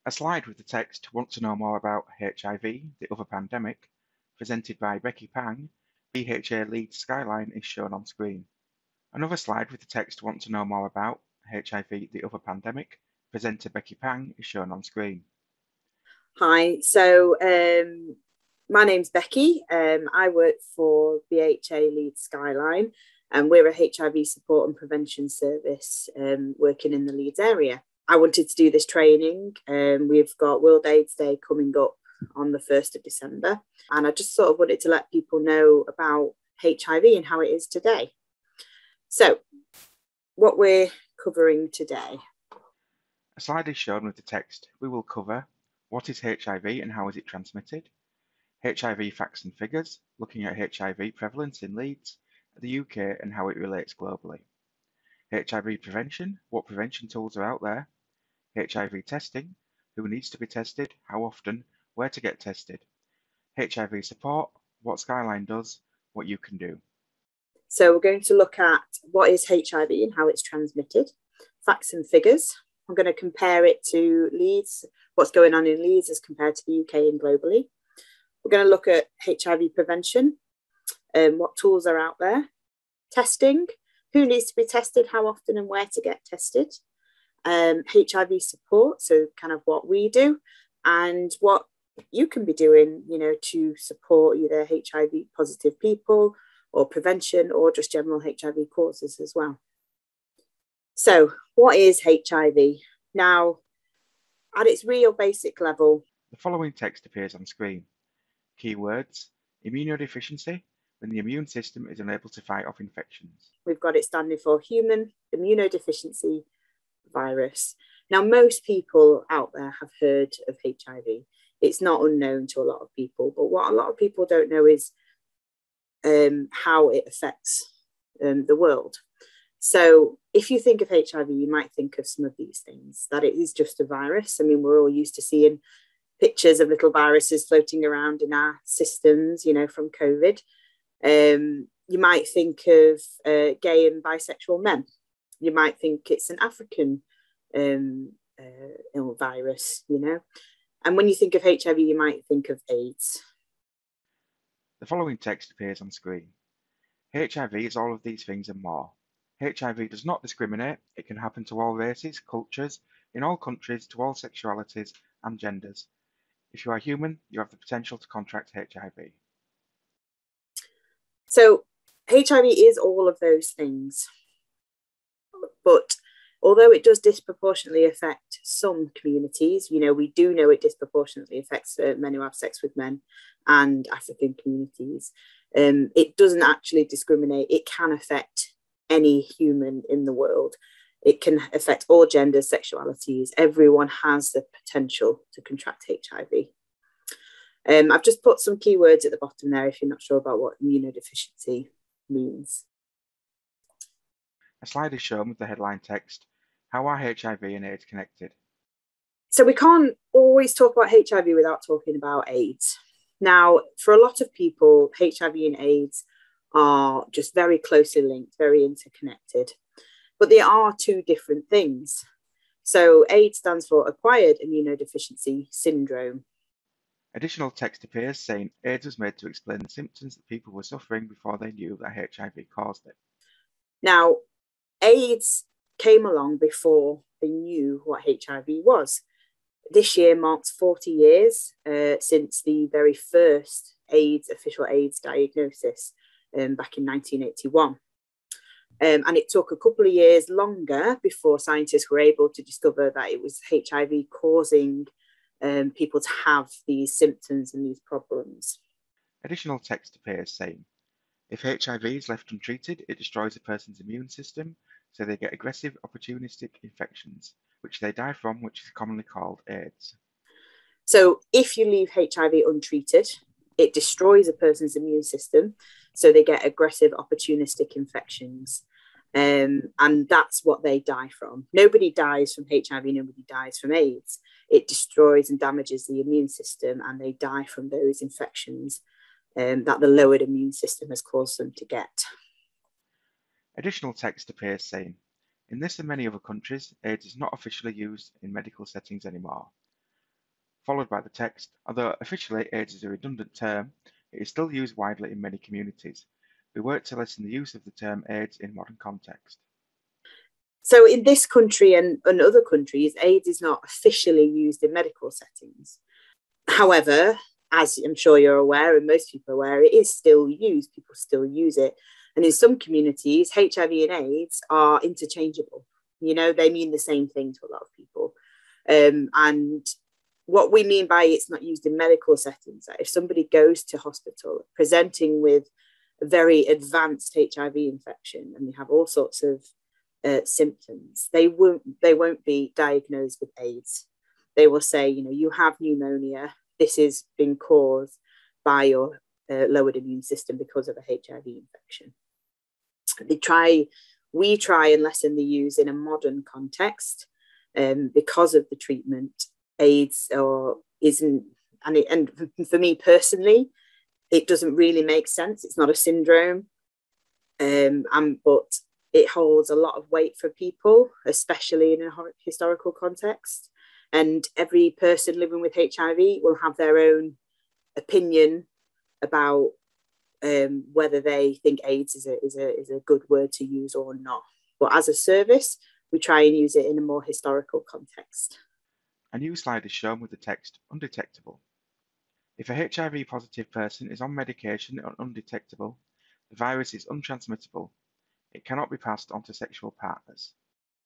A slide with the text "Want to know more about HIV, the other pandemic?" presented by Becky Pang, BHA Leeds Skyline is shown on screen. Another slide with the text "Want to know more about HIV, the other pandemic?" presenter Becky Pang is shown on screen. Hi, my name's Becky. I work for BHA Leeds Skyline, and we're a HIV support and prevention service working in the Leeds area. I wanted to do this training. We've got World AIDS Day coming up on the 1st of December, and I just sort of wanted to let people know about HIV and how it is today. So, what we're covering today. A slide is shown with the text "We will cover what is HIV and how is it transmitted? HIV facts and figures, looking at HIV prevalence in Leeds, the UK and how it relates globally. HIV prevention, what prevention tools are out there. HIV testing, who needs to be tested, how often, where to get tested. HIV support, what Skyline does, what you can do. So we're going to look at what is HIV and how it's transmitted, facts and figures. I'm going to compare it to Leeds, what's going on in Leeds as compared to the UK and globally. We're going to look at HIV prevention, what tools are out there, testing, who needs to be tested, how often and where to get tested, HIV support, so kind of what we do and what you can be doing, to support either HIV positive people or prevention or just general HIV causes as well. So what is HIV? Now, at its real basic level, the following text appears on screen. Keywords: immunodeficiency, when the immune system is unable to fight off infections. We've got it standing for human immunodeficiency virus. Now, most people out there have heard of HIV. It's not unknown to a lot of people, but what a lot of people don't know is how it affects the world. So if you think of HIV, you might think of some of these things, that it is just a virus. I mean, we're all used to seeing pictures of little viruses floating around in our systems, from COVID. You might think of gay and bisexual men. You might think it's an African virus, And when you think of HIV, you might think of AIDS. The following text appears on screen. HIV is all of these things and more. HIV does not discriminate. It can happen to all races, cultures, in all countries, to all sexualities and genders. If you are human, you have the potential to contract HIV. So HIV is all of those things. But although it does disproportionately affect some communities, we do know it disproportionately affects men who have sex with men and African communities. It doesn't actually discriminate. It can affect any human in the world. It can affect all genders, sexualities. Everyone has the potential to contract HIV. I've just put some keywords at the bottom there if you're not sure about what immunodeficiency means. A slide is shown with the headline text, "How are HIV and AIDS connected?" So we can't always talk about HIV without talking about AIDS. Now, for a lot of people, HIV and AIDS are just very closely linked, very interconnected, but they are two different things. So AIDS stands for Acquired Immunodeficiency Syndrome. Additional text appears saying AIDS was made to explain the symptoms that people were suffering before they knew that HIV caused it. Now, AIDS came along before they knew what HIV was. This year marks 40 years since the very first official AIDS diagnosis back in 1981. And it took a couple of years longer before scientists were able to discover that it was HIV causing people to have these symptoms and these problems. Additional text appears saying, if HIV is left untreated, it destroys a person's immune system, so they get aggressive, opportunistic infections, which they die from, which is commonly called AIDS. So if you leave HIV untreated, it destroys a person's immune system, so they get aggressive, opportunistic infections. And that's what they die from. Nobody dies from HIV, nobody dies from AIDS. It destroys and damages the immune system, and they die from those infections that the lowered immune system has caused them to get. Additional text appears saying, in this and many other countries, AIDS is not officially used in medical settings anymore. followed by the text. Although officially AIDS is a redundant term, it is still used widely in many communities. We work to lessen the use of the term AIDS in modern context. So in this country and other countries, AIDS is not officially used in medical settings. However, as I'm sure you're aware, and most people are aware, it is still used. People still use it. And in some communities, HIV and AIDS are interchangeable. You know, they mean the same thing to a lot of people. And what we mean by it's not used in medical settings, that if somebody goes to hospital presenting with a very advanced HIV infection and they have all sorts of symptoms, they won't be diagnosed with AIDS. They will say, you know, you have pneumonia. This is being caused by your lowered immune system because of a HIV infection. We try and lessen the use in a modern context because of the treatment. AIDS or isn't, and for me personally, it doesn't really make sense. It's not a syndrome, but it holds a lot of weight for people, especially in a historical context. And every person living with HIV will have their own opinion about whether they think AIDS is a good word to use or not. But as a service, we try and use it in a more historical context. A new slide is shown with the text undetectable. If a HIV positive person is on medication and undetectable, the virus is untransmittable. It cannot be passed on to sexual partners.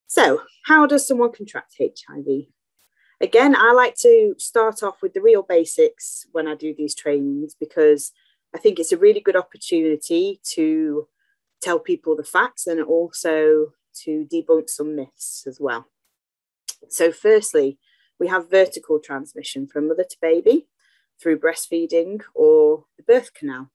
So, how does someone contract HIV? Again, I like to start off with the real basics when I do these trainings, because I think it's a really good opportunity to tell people the facts and also to debunk some myths as well. So firstly, we have vertical transmission from mother to baby through breastfeeding or the birth canal.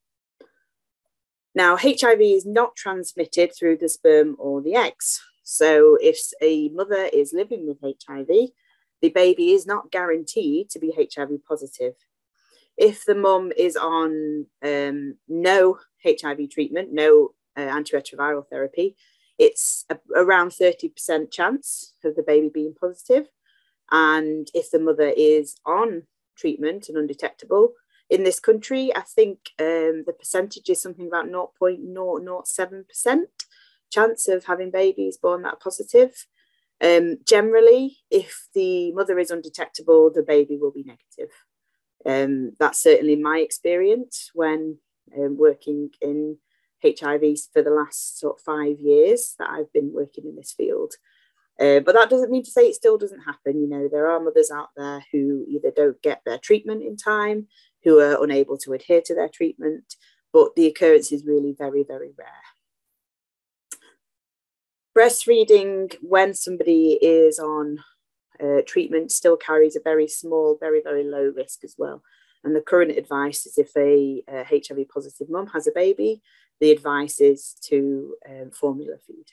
Now, HIV is not transmitted through the sperm or the eggs. So if a mother is living with HIV, the baby is not guaranteed to be HIV positive. If the mum is on no HIV treatment, no antiretroviral therapy, it's around 30% chance of the baby being positive. And if the mother is on treatment and undetectable, in this country, I think the percentage is something about 0.007% chance of having babies born that are positive. Generally, if the mother is undetectable, the baby will be negative. That's certainly my experience when working in HIV for the last sort of 5 years that I've been working in this field. But that doesn't mean to say it still doesn't happen. You know, there are mothers out there who either don't get their treatment in time, who are unable to adhere to their treatment, but the occurrence is really very, very rare. Breastfeeding when somebody is on treatment still carries a very small, very, very low risk as well. And the current advice is if a HIV positive mum has a baby, the advice is to formula feed.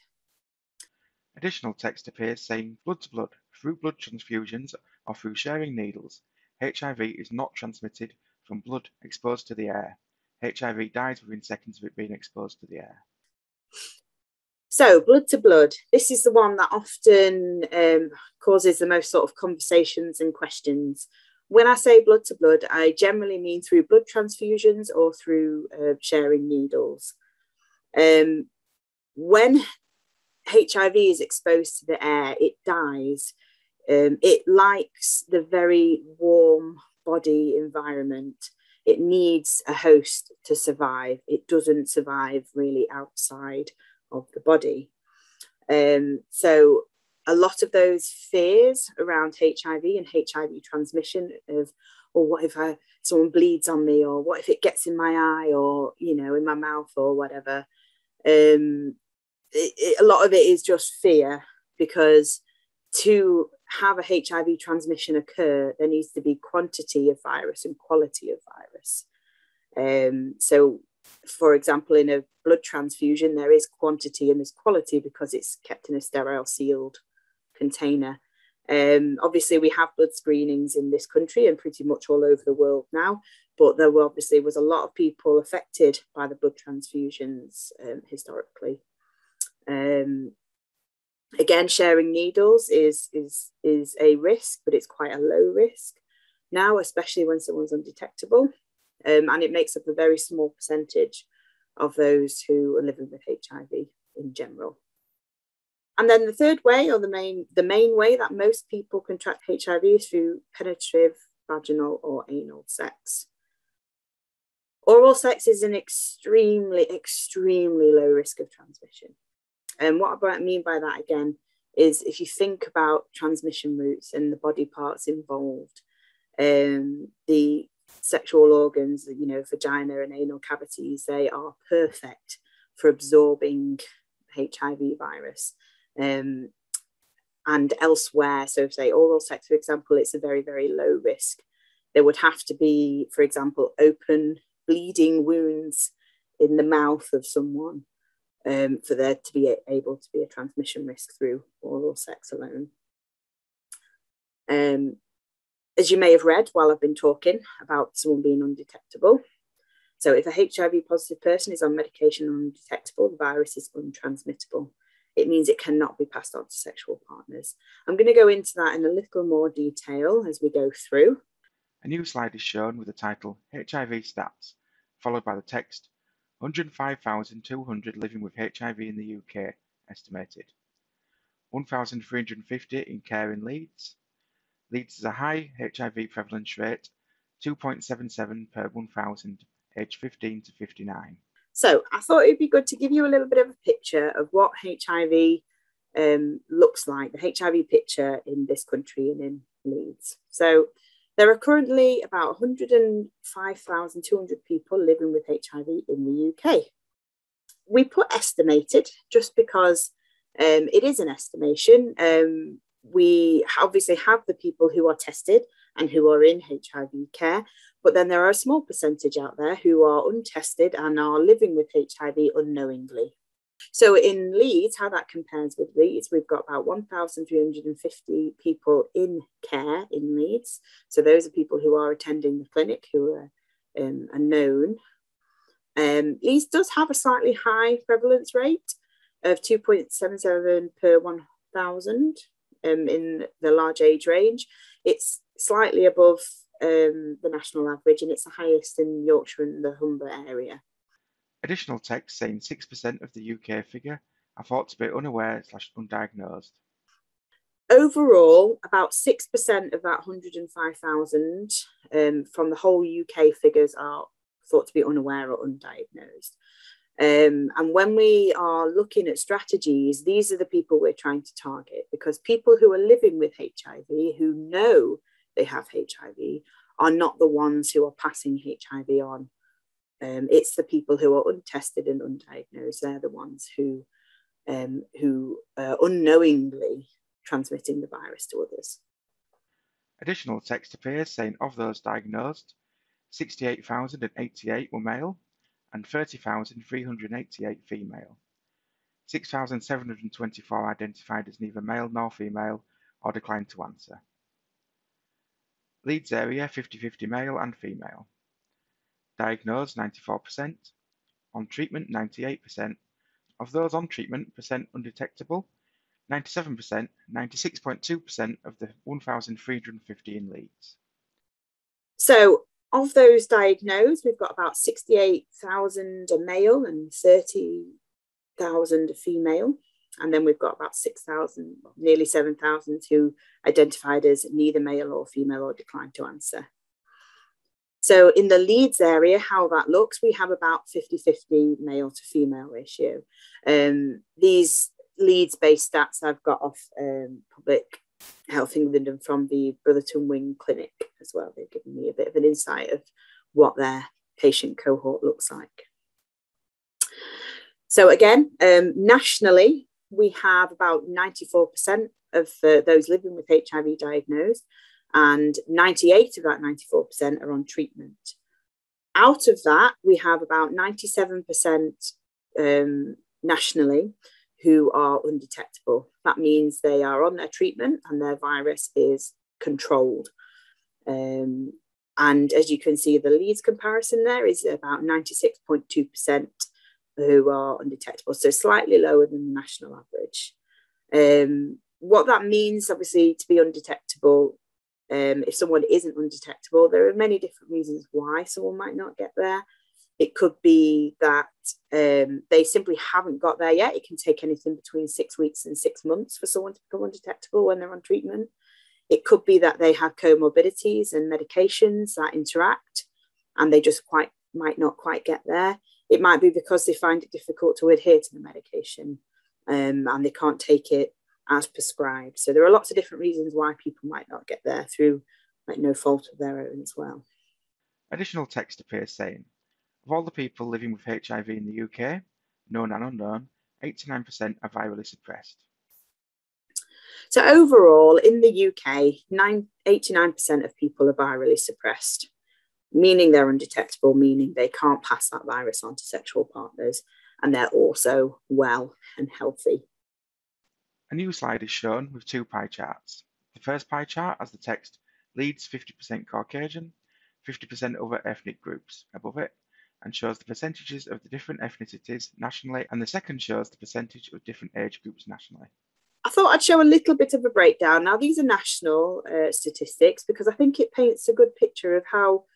Additional text appears saying blood to blood, through blood transfusions or through sharing needles. HIV is not transmitted from blood exposed to the air. HIV dies within seconds of it being exposed to the air. So blood to blood, this is the one that often causes the most sort of conversations and questions. When I say blood to blood, I generally mean through blood transfusions or through sharing needles. When HIV is exposed to the air, it dies. It likes the very warm body environment. It needs a host to survive. It doesn't survive really outside of the body. So a lot of those fears around HIV and HIV transmission of, or what if someone bleeds on me, or what if it gets in my eye, or, you know, in my mouth or whatever. A lot of it is just fear, because to have a HIV transmission occur, there needs to be quantity of virus and quality of virus. So, for example, in a blood transfusion, there is quantity and there's quality because it's kept in a sterile, sealed container. Obviously, we have blood screenings in this country and pretty much all over the world now, but there obviously was a lot of people affected by the blood transfusions historically. Again, sharing needles is a risk, but it's quite a low risk. now, especially when someone's undetectable, and it makes up a very small percentage of those who are living with HIV in general. And then the third way, or the main way that most people contract HIV is through penetrative, vaginal or anal sex. Oral sex is an extremely, extremely low risk of transmission. And what I mean by that, again, is if you think about transmission routes and the body parts involved, the sexual organs, vagina and anal cavities, they are perfect for absorbing HIV virus. And elsewhere, so say oral sex, for example, it's a very, very low risk. There would have to be, for example, open bleeding wounds in the mouth of someone for there to be able to be a transmission risk through oral sex alone. As you may have read while I've been talking about someone being undetectable. So if a HIV positive person is on medication and undetectable, the virus is untransmittable. It means it cannot be passed on to sexual partners. I'm going to go into that in a little more detail as we go through. A new slide is shown with the title HIV Stats, followed by the text 105,200 living with HIV in the UK, estimated. 1,350 in care in Leeds. Leeds has a high HIV prevalence rate, 2.77 per 1,000, aged 15 to 59. So I thought it'd be good to give you a little bit of a picture of what HIV looks like, the HIV picture in this country and in Leeds. So there are currently about 105,200 people living with HIV in the UK. We put estimated just because it is an estimation. We obviously have the people who are tested and who are in HIV care, but then there are a small percentage out there who are untested and are living with HIV unknowingly. So in Leeds, how that compares with Leeds, we've got about 1,350 people in care in Leeds. So those are people who are attending the clinic, who are known. Leeds does have a slightly high prevalence rate of 2.77 per 1,000 in the large age range. It's slightly above the national average, and it's the highest in Yorkshire and the Humber area. Additional text saying 6% of the UK figure are thought to be unaware/undiagnosed. Overall, about 6% of that 105,000 from the whole UK figures are thought to be unaware or undiagnosed. And when we are looking at strategies, these are the people we're trying to target, because people who are living with HIV, who know they have HIV, are not the ones who are passing HIV on. It's the people who are untested and undiagnosed. They're the ones who are unknowingly transmitting the virus to others. Additional text appears saying of those diagnosed, 68,088 were male and 30,388 female. 6,724 identified as neither male nor female or declined to answer. Leeds area 50-50 male and female. Diagnosed 94%, on treatment 98%, of those on treatment percent undetectable 97%, 96.2% of the 1,350 in Leeds. So of those diagnosed, we've got about 68,000 a male and 30,000 a female. And then we've got about 6,000, nearly 7,000 who identified as neither male or female or declined to answer. So in the Leeds area, how that looks, we have about 50-50 male to female ratio. These Leeds-based stats I've got off Public Health England and from the Brotherton Wing Clinic as well. They've given me a bit of an insight of what their patient cohort looks like. So again, nationally, we have about 94% of those living with HIV diagnosed, and 98 of that 94% are on treatment. Out of that, we have about 97% nationally who are undetectable. That means they are on their treatment and their virus is controlled. And as you can see, the Leeds comparison there is about 96.2% who are undetectable, so slightly lower than the national average. What that means, obviously, to be undetectable, If someone isn't undetectable, there are many different reasons why someone might not get there. It could be that they simply haven't got there yet. It can take anything between 6 weeks and 6 months for someone to become undetectable when they're on treatment. It could be that they have comorbidities and medications that interact and they just might not quite get there. It might be because they find it difficult to adhere to the medication and they can't take it as prescribed. So there are lots of different reasons why people might not get there through no fault of their own as well. Additional text appears saying, of all the people living with HIV in the UK, known and unknown, 89% are virally suppressed. So overall, in the UK, 89% of people are virally suppressed, meaning they're undetectable, meaning they can't pass that virus on to sexual partners, and they're also well and healthy. A new slide is shown with 2 pie charts. The first pie chart has the text Leeds 50% Caucasian, 50% other ethnic groups above it, and shows the percentages of the different ethnicities nationally, and the second shows the percentage of different age groups nationally. I thought I'd show a little bit of a breakdown. Now, these are national statistics because I think it paints a good picture of how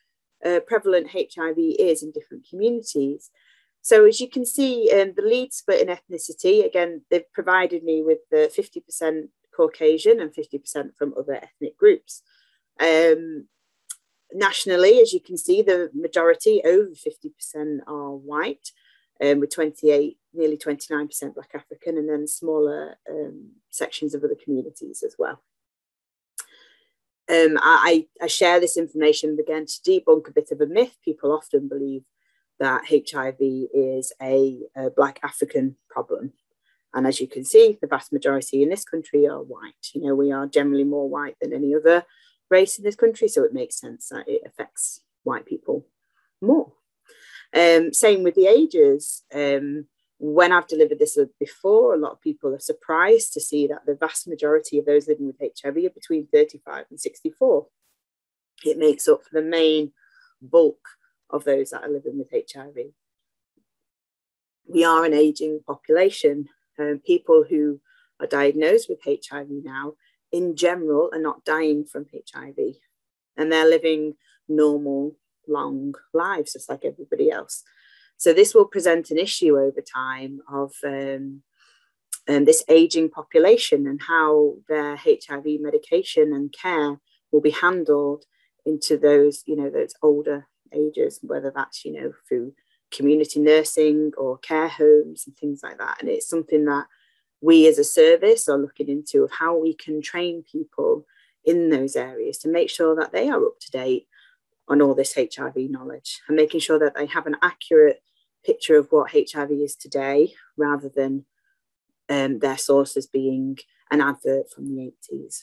prevalent HIV is in different communities. So as you can see, the Leeds split in ethnicity, again, they've provided me with the 50% Caucasian and 50% from other ethnic groups. Nationally, as you can see, the majority, over 50%, are white, with 28, nearly 29% Black African, and then smaller sections of other communities as well. I share this information again to debunk a bit of a myth. People often believe that HIV is a Black African problem. And as you can see, the vast majority in this country are white. You know, we are generally more white than any other race in this country, so it makes sense that it affects white people more. Same with the ages. When I've delivered this before, a lot of people are surprised to see that the vast majority of those living with HIV are between 35 and 64. It makes up for the main bulk of those that are living with HIV. We are an aging population. People who are diagnosed with HIV now, in general, are not dying from HIV. And they're living normal, long lives, just like everybody else. So this will present an issue over time of this aging population and how their HIV medication and care will be handled into those, those older ages, whether that's, through community nursing or care homes and things like that. And it's something that we as a service are looking into, of how we can train people in those areas to make sure that they are up to date on all this HIV knowledge and making sure that they have an accurate picture of what HIV is today, rather than their sources being an advert from the 80s.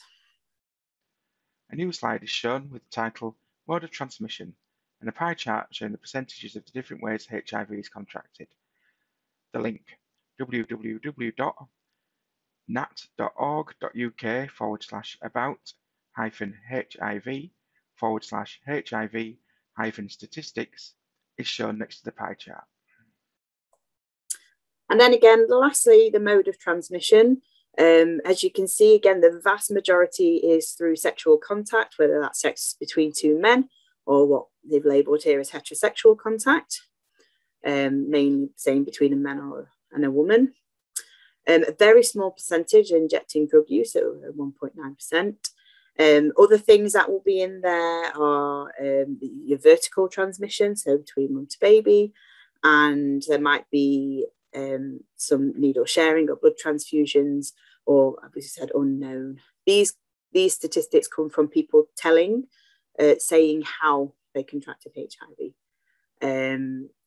A new slide is shown with the title Mode of Transmission and a pie chart showing the percentages of the different ways HIV is contracted. The link www.nat.org.uk/about-HIV/HIV-statistics is shown next to the pie chart. And then again, lastly, the mode of transmission. As you can see, again, the vast majority is through sexual contact, whether that's sex between two men or what they've labelled here as heterosexual contact, mainly saying between a man and a woman. A very small percentage injecting drug use, so 1.9%. Other things that will be in there are your vertical transmission, so between mum to baby, and there might be some needle sharing or blood transfusions, or as I said, unknown. These statistics come from people saying how they contracted HIV.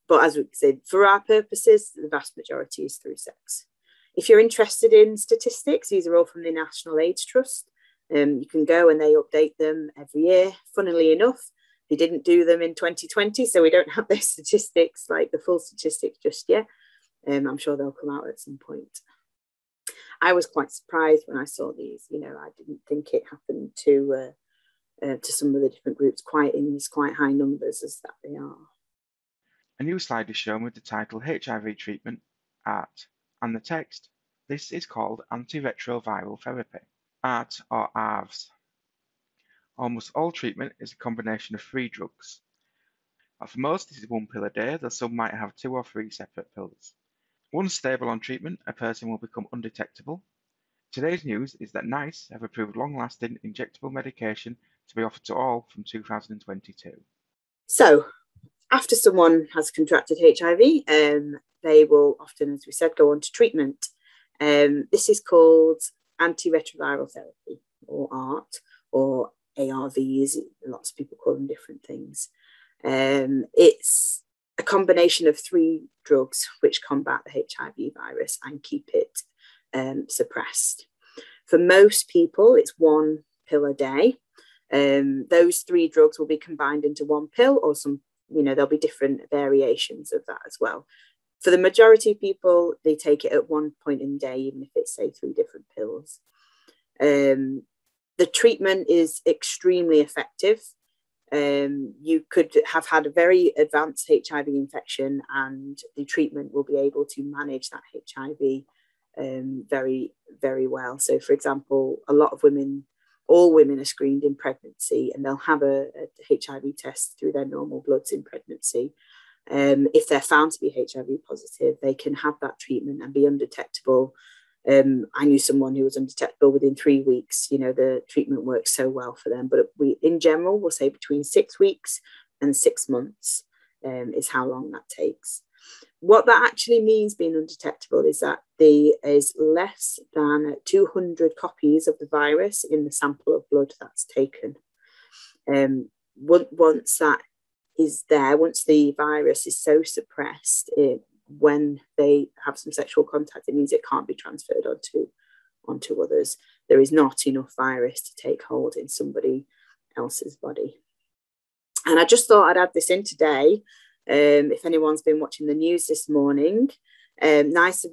But as we said, for our purposes, the vast majority is through sex. If you're interested in statistics, these are all from the National AIDS Trust. You can go and they update them every year. Funnily enough, they didn't do them in 2020, so we don't have those statistics, like the full statistics just yet. I'm sure they'll come out at some point. I was quite surprised when I saw these. I didn't think it happened to some of the different groups quite in these quite high numbers as that they are. A new slide is shown with the title HIV Treatment ART and the text, this is called Antiretroviral Therapy, ART or ARVs. Almost all treatment is a combination of 3 drugs. For most, this is 1 pill a day, though some might have 2 or 3 separate pills. Once stable on treatment, a person will become undetectable. Today's news is that NICE have approved long-lasting injectable medication to be offered to all from 2022. So, after someone has contracted HIV, they will often, as we said, go on to treatment. This is called Antiretroviral Therapy, or ART, or ARVs. Lots of people call them different things. It's a combination of 3 drugs which combat the HIV virus and keep it suppressed. For most people, it's 1 pill a day. Those 3 drugs will be combined into 1 pill, or there'll be different variations of that as well. For the majority of people, they take it at 1 point in the day, even if it's, say, 3 different pills. The treatment is extremely effective. You could have had a very advanced HIV infection, and the treatment will be able to manage that HIV very, very well. So, for example, all women are screened in pregnancy, and they'll have a HIV test through their normal bloods in pregnancy. If they're found to be HIV positive, they can have that treatment and be undetectable. I knew someone who was undetectable within 3 weeks. The treatment works so well for them. But in general, we'll say between 6 weeks and 6 months is how long that takes. What that actually means, being undetectable, is that there is less than 200 copies of the virus in the sample of blood that's taken. Once that is there, once the virus is so suppressed, when they have some sexual contact, it means it can't be transferred onto others. There is not enough virus to take hold in somebody else's body. And I just thought I'd add this in today. If anyone's been watching the news this morning, NICE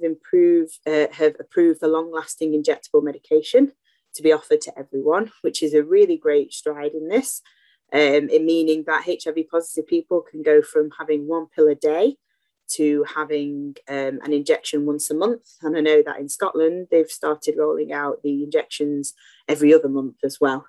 have approved the long-lasting injectable medication to be offered to everyone, which is a really great stride in this, meaning that HIV positive people can go from having 1 pill a day to having an injection once a month. And I know that in Scotland, they've started rolling out the injections every other month as well.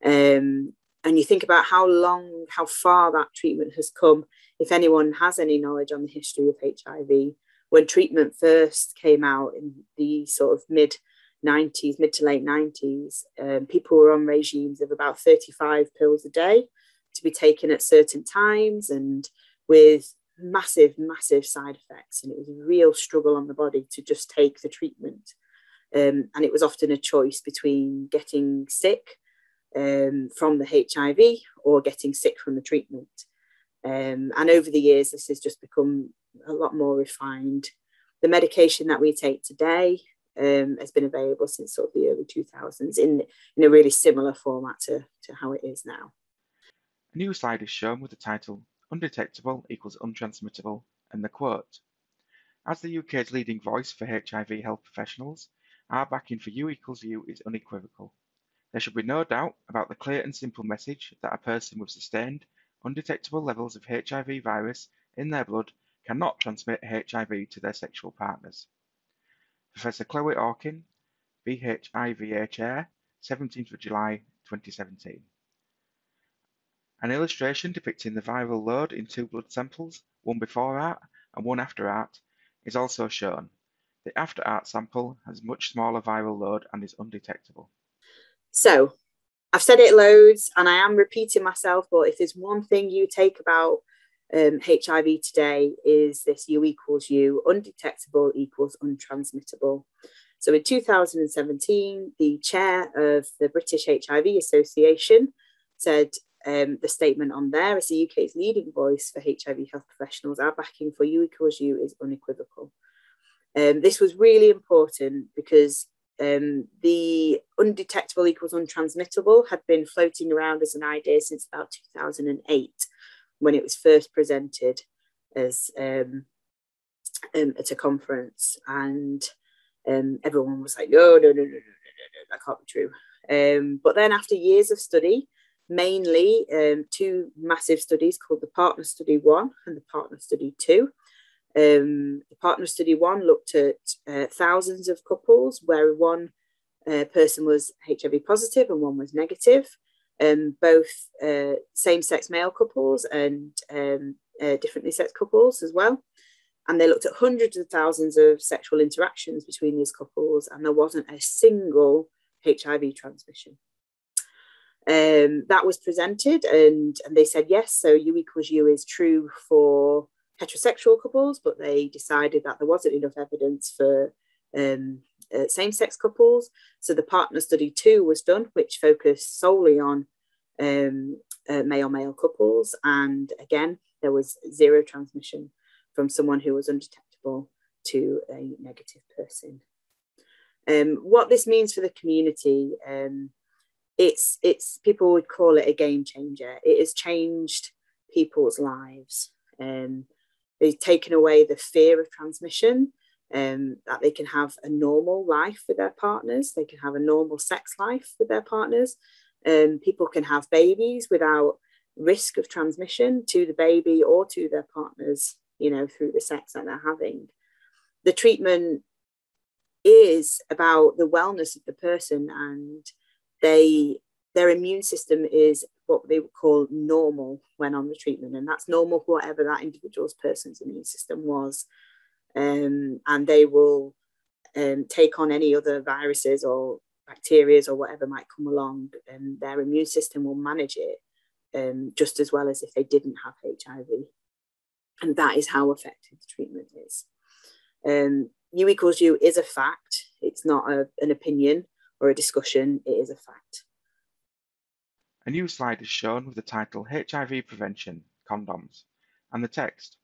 And you think about how far that treatment has come. If anyone has any knowledge on the history of HIV, when treatment first came out in the sort of mid to late 90s, people were on regimes of about 35 pills a day to be taken at certain times, and with massive side effects. And it was a real struggle on the body to just take the treatment. And it was often a choice between getting sick from the HIV or getting sick from the treatment. And over the years, this has just become a lot more refined. The medication that we take today has been available since sort of the early 2000s in a really similar format to how it is now. A new slide is shown with the title "Undetectable equals untransmittable" and the quote: "As the UK's leading voice for HIV health professionals, our backing for U equals U is unequivocal. There should be no doubt about the clear and simple message that a person with sustained, undetectable levels of HIV virus in their blood cannot transmit HIV to their sexual partners." Professor Chloe Orkin, BHA Chair, 17th of July 2017. An illustration depicting the viral load in 2 blood samples, one before ART and one after ART, is also shown. The after ART sample has much smaller viral load and is undetectable. So, I've said it loads and I am repeating myself, but if there's one thing you take about HIV today, is this U equals U, undetectable equals untransmittable. So in 2017, the chair of the British HIV Association said the statement on there is the UK's leading voice for HIV health professionals. Our backing for U equals U is unequivocal. This was really important because the undetectable equals untransmittable had been floating around as an idea since about 2008, when it was first presented as at a conference, and everyone was like, no, that can't be true. But then after years of study, mainly 2 massive studies called the Partner Study 1 and the Partner Study 2. The Partner Study 1 looked at thousands of couples where one person was HIV positive and one was negative. both same-sex male couples and differently sexed couples as well. And they looked at hundreds of thousands of sexual interactions between these couples, and there wasn't a single HIV transmission. That was presented, and they said, yes, so U equals U is true for heterosexual couples, but they decided that there wasn't enough evidence for same-sex couples. So the partner study 2 was done, which focused solely on male-male couples. And again, there was zero transmission from someone who was undetectable to a negative person. What this means for the community, it's people would call it a game changer. It has changed people's lives. They've taken away the fear of transmission, that they can have a normal life with their partners. They can have a normal sex life with their partners. People can have babies without risk of transmission to the baby or to their partners, you know, through the sex that they're having. The treatment is about the wellness of the person, and their immune system is what they would call normal when on the treatment, and that's normal for whatever that individual's person's immune system was. And they will take on any other viruses or bacteria or whatever might come along, and their immune system will manage it just as well as if they didn't have HIV. And that is how effective the treatment is. U equals U is a fact. It's not an opinion or a discussion. It is a fact. A new slide is shown with the title HIV Prevention, Condoms, and the text.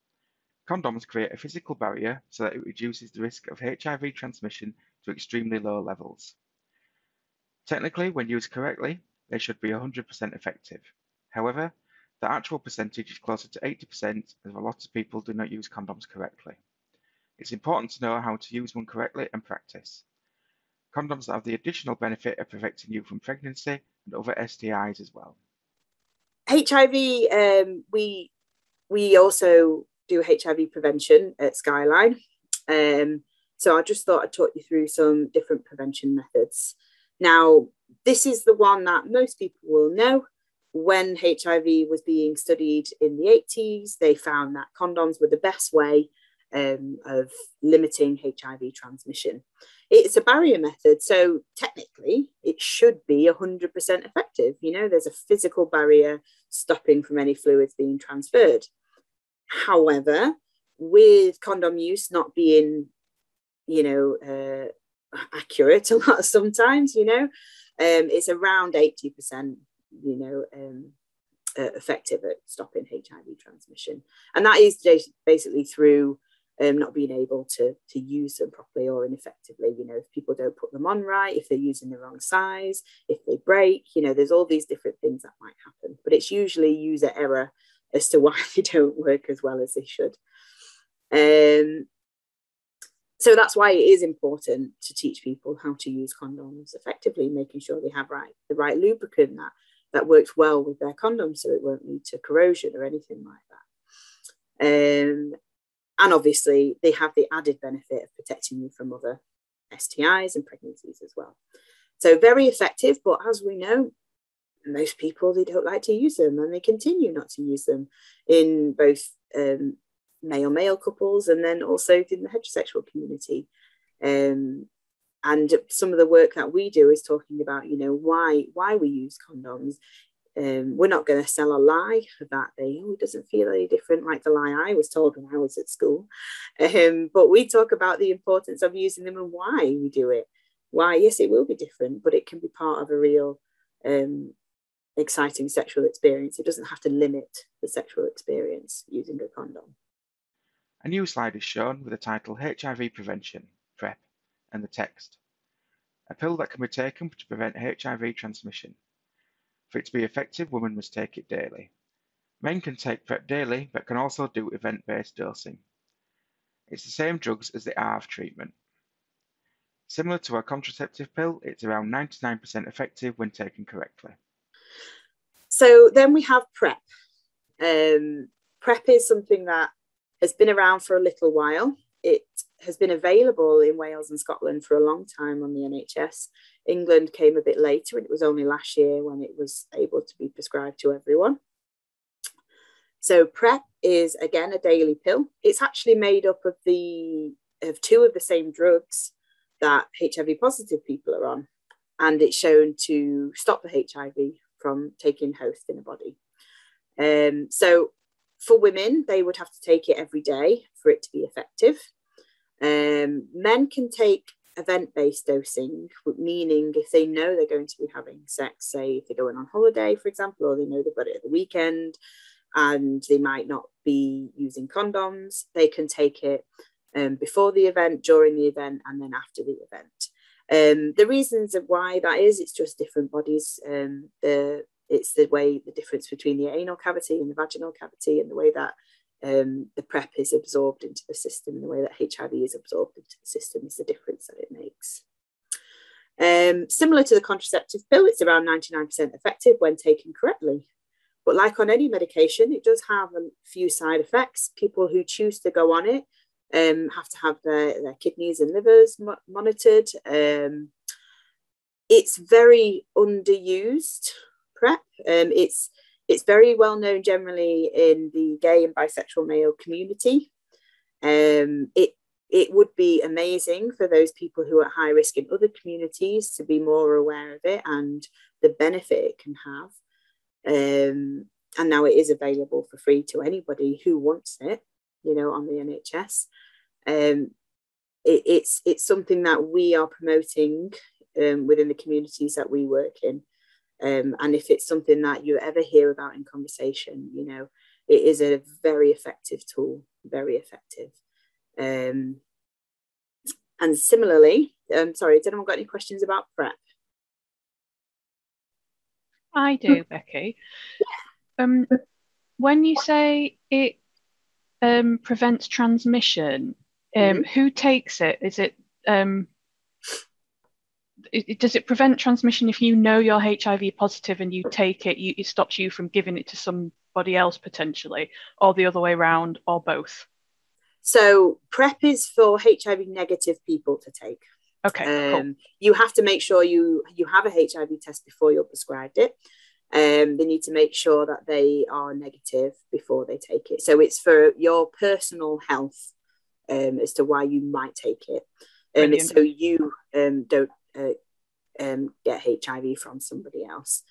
Condoms create a physical barrier so that it reduces the risk of HIV transmission to extremely low levels. Technically, when used correctly, they should be 100% effective. However, the actual percentage is closer to 80% as a lot of people do not use condoms correctly. It's important to know how to use one correctly and practice. Condoms have the additional benefit of protecting you from pregnancy and other STIs as well. HIV, we also do HIV prevention at Skyline. So I just thought I'd talk you through some different prevention methods. Now, this is the one that most people will know. When HIV was being studied in the 80s, they found that condoms were the best way of limiting HIV transmission. It's a barrier method, so technically it should be 100% effective. You know, there's a physical barrier stopping from any fluids being transferred. However, with condom use not being, accurate a lot sometimes, it's around 80%, effective at stopping HIV transmission. And that is basically through not being able to use them properly or ineffectively. If people don't put them on right, if they're using the wrong size, if they break, there's all these different things that might happen. But it's usually user error as to why they don't work as well as they should. So that's why it is important to teach people how to use condoms effectively, making sure they have the right lubricant that works well with their condoms, so it won't lead to corrosion or anything like that. And obviously, they have the added benefit of protecting you from other STIs and pregnancies as well. So very effective, but as we know, most people, they don't like to use them, and they continue not to use them in both male-male couples and then also in the heterosexual community. And some of the work that we do is talking about, why we use condoms. We're not going to sell a lie that it doesn't feel any different like the lie I was told when I was at school. But we talk about the importance of using them and why we do it. Why, yes, it will be different, but it can be part of a real exciting sexual experience. It doesn't have to limit the sexual experience using a condom. A new slide is shown with the title HIV Prevention Prep and the text. A pill that can be taken to prevent HIV transmission. For it to be effective, women must take it daily. Men can take PrEP daily, but can also do event-based dosing. It's the same drugs as the Hiv treatment. Similar to a contraceptive pill, it's around 99% effective when taken correctly. So then we have PrEP. PrEP is something that has been around for a little while. It has been available in Wales and Scotland for a long time on the NHS. England came a bit later, and it was only last year when it was able to be prescribed to everyone. So PrEP is, again, a daily pill. It's actually made up of two of the same drugs that HIV positive people are on, and it's shown to stop the HIV from taking host in a body. So for women, they would have to take it every day for it to be effective. Men can take event-based dosing, meaning if they know they're going to be having sex, say if they're going on holiday, for example, or they know they've got it at the weekend and they might not be using condoms, they can take it before the event, during the event, and then after the event. The reasons of why that is, it's just different bodies. It's the difference between the anal cavity and the vaginal cavity, and the way that the PrEP is absorbed into the system, and the way that HIV is absorbed into the system is the difference that it makes. Similar to the contraceptive pill, it's around 99% effective when taken correctly. But like on any medication, it does have a few side effects. People who choose to go on it have to have their kidneys and livers monitored. It's very underused, PrEP. It's very well known generally in the gay and bisexual male community. It would be amazing for those people who are at high risk in other communities to be more aware of it and the benefit it can have. And now it is available for free to anybody who wants it, on the NHS. It's something that we are promoting within the communities that we work in. And if it's something that you ever hear about in conversation, it is a very effective tool, very effective. And similarly, sorry, has anyone got any questions about PrEP? I do, Becky. When you say it prevents transmission, who takes it? Is it does it prevent transmission if you know you're HIV positive and you take it, it stops you from giving it to somebody else potentially, or the other way around, or both? So PrEP is for HIV negative people to take. Okay, cool. You have to make sure you have a HIV test before you're prescribed it. They need to make sure that they are negative before they take it. So it's for your personal health as to why you might take it. It's so you don't get HIV from somebody else.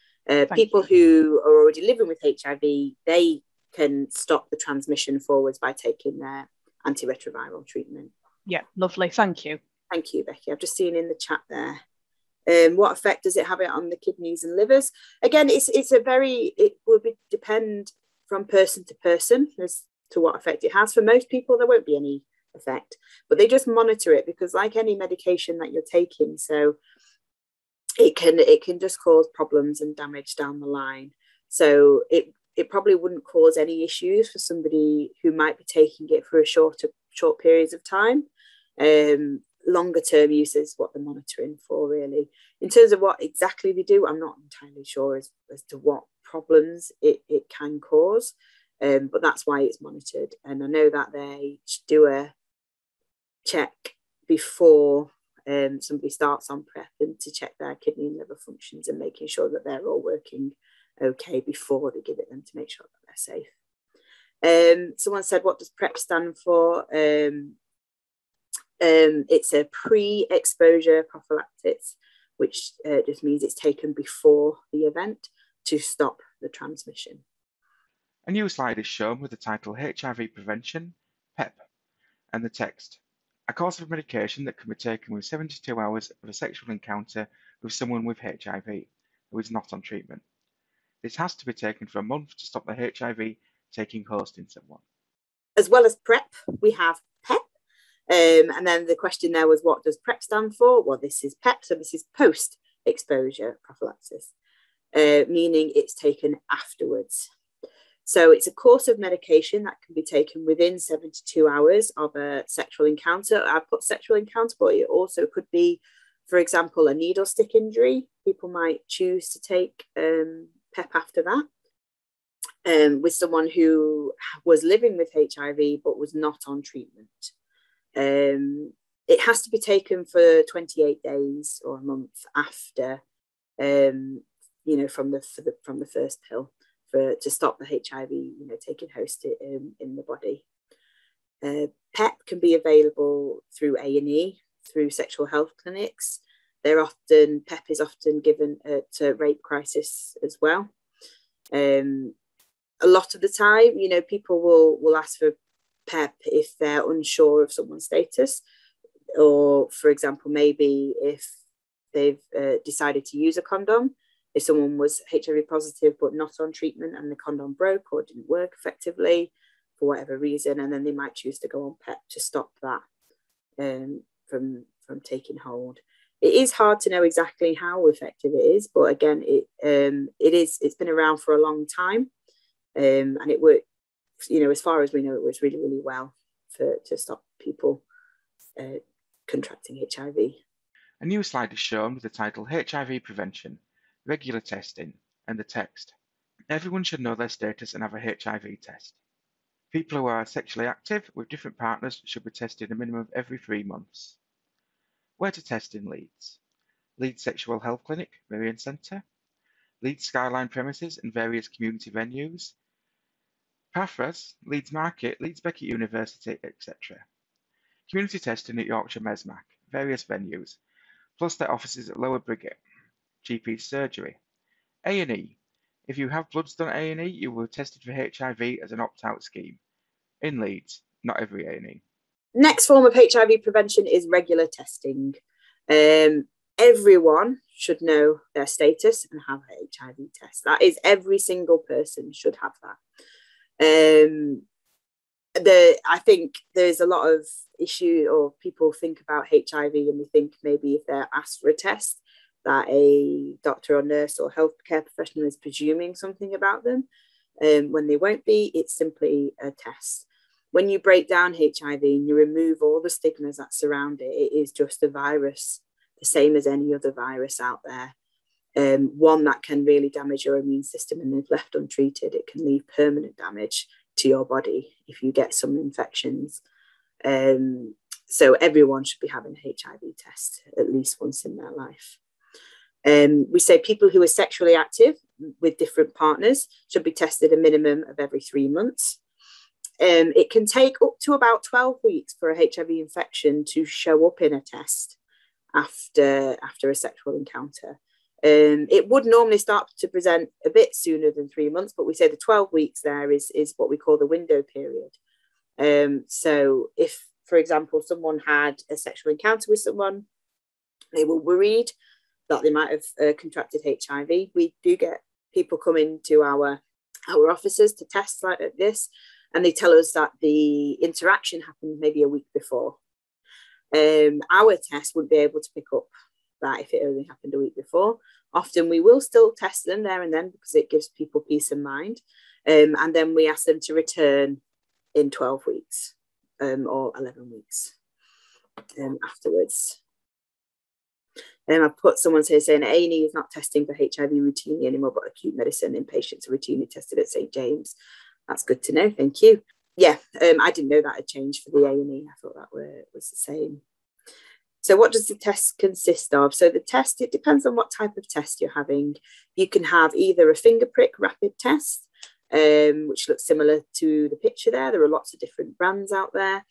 People who are already living with HIV, they can stop the transmission forwards by taking their antiretroviral treatment. Yeah, lovely. Thank you. Thank you, Becky. I've just seen in the chat there. What effect does it have on the kidneys and livers? Again, it will depend from person to person as to what effect it has. For most people, there won't be any effect, but they just monitor it because, like any medication that you're taking, so it can just cause problems and damage down the line. So it probably wouldn't cause any issues for somebody who might be taking it for short periods of time. Longer term use is what they're monitoring for, really. In terms of what exactly they do, I'm not entirely sure as to what problems it can cause, but that's why it's monitored. And I know that they do a check before somebody starts on PrEP, and to check their kidney and liver functions and making sure that they're all working okay before they give it them, to make sure that they're safe. Someone said, what does PrEP stand for? It's a pre-exposure prophylaxis, which just means it's taken before the event to stop the transmission. A new slide is shown with the title HIV Prevention Pep and the text: a course of medication that can be taken with 72 hours of a sexual encounter with someone with HIV who is not on treatment. This has to be taken for a month to stop the HIV taking host in someone. As well as PrEP, we have PEP. And then the question there was, what does PrEP stand for? Well, this is PEP, so this is post-exposure prophylaxis, meaning it's taken afterwards. So it's a course of medication that can be taken within 72 hours of a sexual encounter. I put sexual encounter, but it also could be, for example, a needle stick injury. People might choose to take PEP after that, with someone who was living with HIV but was not on treatment. It has to be taken for 28 days or a month after, from the first pill to stop the HIV, taking host in the body. PEP can be available through A&E, through sexual health clinics. PEP is often given at rape crisis as well. A lot of the time, people will ask for PEP if they're unsure of someone's status, or, for example, maybe if they've decided to use a condom, if someone was HIV positive but not on treatment and the condom broke or didn't work effectively for whatever reason, and then they might choose to go on PEP to stop that from taking hold. It is hard to know exactly how effective it is, but again, it's been around for a long time, and it worked, as far as we know, it works really, really well to stop people contracting HIV. A new slide is shown with the title HIV Prevention, Regular Testing, and the text: everyone should know their status and have a HIV test. People who are sexually active with different partners should be tested a minimum of every 3 months. Where to test in Leeds: Leeds Sexual Health Clinic, Marion Centre, Leeds Skyline premises and various community venues, Pathras, Leeds Market, Leeds Beckett University, etc. Community testing at Yorkshire Mesmac, various venues, plus their offices at Lower Briggate, GP surgery. A&E: if you have bloods done at A&E, you will be tested for HIV as an opt-out scheme. In Leeds, not every A&E. Next form of HIV prevention is regular testing. Everyone should know their status and have a HIV test. That is, every single person should have that. I think there's a lot of issue, or people think about HIV and they think maybe if they're asked for a test that a doctor or nurse or healthcare professional is presuming something about them, when they won't be. It's simply a test. When you break down HIV and you remove all the stigmas that surround it, it is just a virus, the same as any other virus out there. One that can really damage your immune system, and if left untreated, it can leave permanent damage to your body if you get some infections. So everyone should be having a HIV test at least once in their life. We say people who are sexually active with different partners should be tested a minimum of every 3 months. It can take up to about 12 weeks for a HIV infection to show up in a test after a sexual encounter. It would normally start to present a bit sooner than 3 months, but we say the 12 weeks there is what we call the window period. So if, for example, someone had a sexual encounter with someone, they were worried that they might have contracted HIV, we do get people come into our offices to test like this, and they tell us that the interaction happened maybe a week before. Our test wouldn't be able to pick up that if it only happened a week before. Often we will still test them there and then because it gives people peace of mind. And then we ask them to return in 12 weeks or 11 weeks afterwards. I've put someone here saying A&E is not testing for HIV routinely anymore, but acute medicine inpatients are routinely tested at St. James. That's good to know, thank you. Yeah, I didn't know that had changed for the A&E. I thought that was the same. So what does the test consist of? So the test, it depends on what type of test you're having. You can have either a finger prick rapid test, which looks similar to the picture there. There are lots of different brands out there.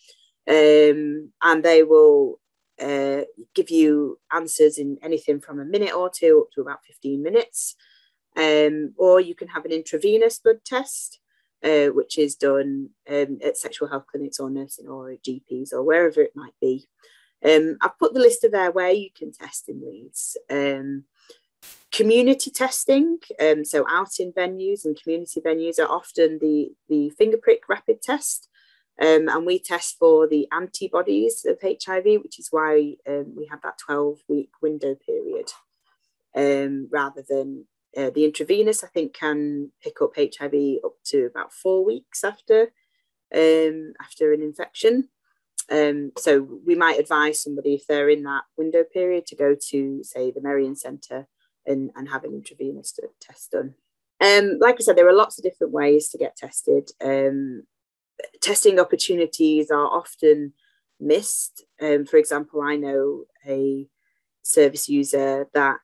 And they will give you answers in anything from a minute or two up to about 15 minutes. Or you can have an intravenous blood test, which is done at sexual health clinics or nursing or GPs or wherever it might be. I've put the list of there where you can test in Leeds. Community testing, so out in venues and community venues are often the finger prick rapid test. And we test for the antibodies of HIV, which is why we have that 12-week window period, rather than the intravenous, I think, can pick up HIV up to about 4 weeks after an infection. So we might advise somebody, if they're in that window period, to go to, say, the Marion Centre and have an intravenous test done. Like I said, there are lots of different ways to get tested. Testing opportunities are often missed. For example, I know a service user that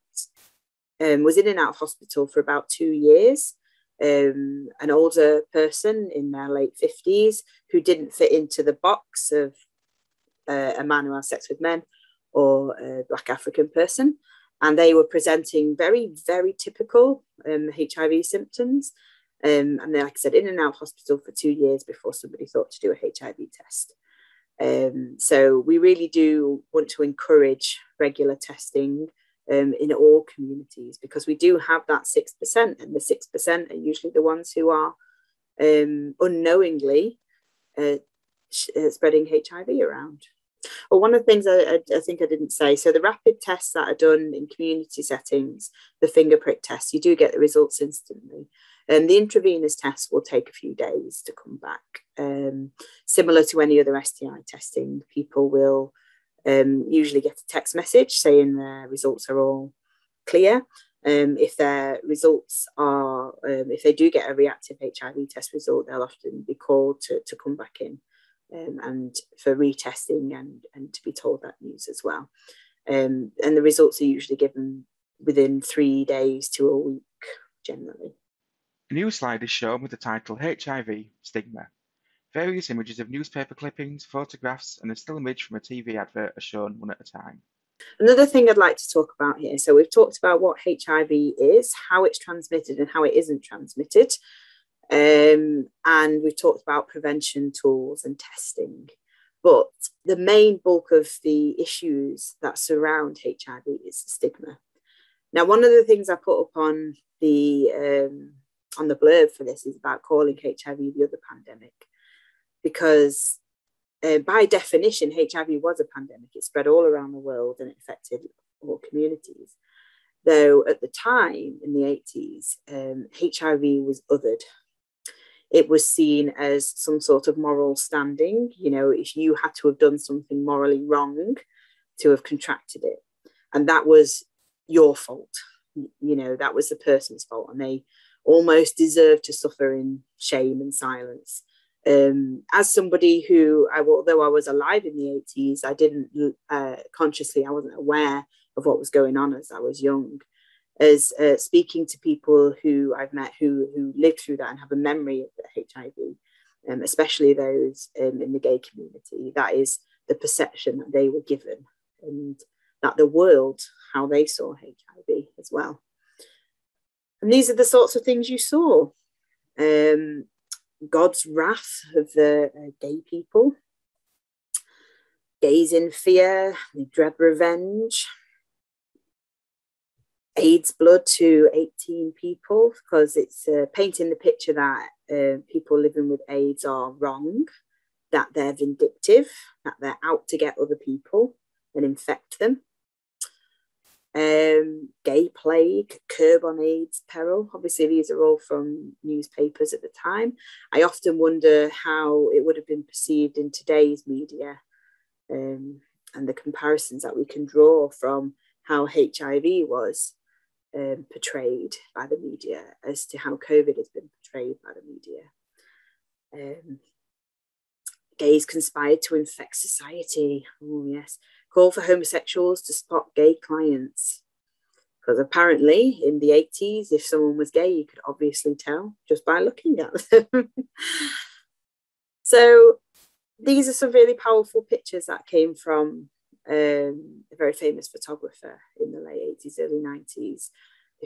was in and out of hospital for about 2 years, an older person in their late 50s who didn't fit into the box of a man who has sex with men or a Black African person. And they were presenting very, very typical HIV symptoms. And then, like I said, in and out of hospital for 2 years before somebody thought to do a HIV test. So we really do want to encourage regular testing in all communities, because we do have that 6%, and the 6% are usually the ones who are unknowingly spreading HIV around. Well, one of the things I think I didn't say, so the rapid tests that are done in community settings, the finger prick test, you do get the results instantly. And the intravenous test will take a few days to come back. Similar to any other STI testing, people will usually get a text message saying their results are all clear. If their results are, if they do get a reactive HIV test result, they'll often be called to come back in and for retesting and to be told that news as well. And the results are usually given within 3 days to a week, generally. A new slide is shown with the title HIV Stigma. Various images of newspaper clippings, photographs, and a still image from a TV advert are shown one at a time. Another thing I'd like to talk about here, so we've talked about what HIV is, how it's transmitted and how it isn't transmitted. And we've talked about prevention tools and testing. But the main bulk of the issues that surround HIV is the stigma. Now, one of the things I put up on the blurb for this is about calling HIV the other pandemic, because by definition, HIV was a pandemic. It spread all around the world and it affected all communities. Though at the time, in the 80s, HIV was othered. It was seen as some sort of moral standing. You know, if you had to have done something morally wrong to have contracted it, and that was your fault. You know, that was the person's fault, and they almost deserved to suffer in shame and silence. As somebody who, although I was alive in the 80s, I didn't consciously, I wasn't aware of what was going on as I was young. As speaking to people who I've met who lived through that and have a memory of the HIV, especially those in the gay community, that is the perception that they were given, and that the world, how they saw HIV as well. And these are the sorts of things you saw. God's wrath of the gay people, gays in fear, they dread revenge, AIDS blood to 18 people, because it's painting the picture that people living with AIDS are wrong, that they're vindictive, that they're out to get other people and infect them. Gay plague, curb on AIDS peril. Obviously, these are all from newspapers at the time. I often wonder how it would have been perceived in today's media, and the comparisons that we can draw from how HIV was portrayed by the media as to how COVID has been portrayed by the media. Gays conspired to infect society. Oh, yes. Call for homosexuals to spot gay clients. Because apparently in the 80s, if someone was gay, you could obviously tell just by looking at them. So these are some really powerful pictures that came from a very famous photographer in the late 80s, early 90s,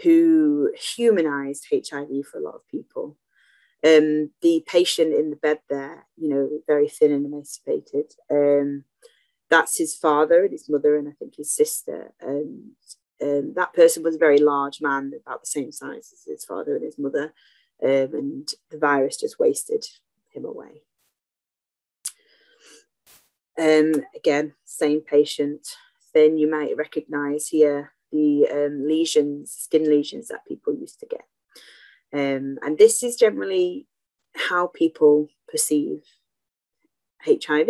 who humanized HIV for a lot of people. The patient in the bed there, you know, very thin and emaciated, that's his father and his mother and I think his sister. And that person was a very large man, about the same size as his father and his mother. And the virus just wasted him away. Again, same patient. Then you might recognize here the lesions, skin lesions that people used to get. And this is generally how people perceive HIV.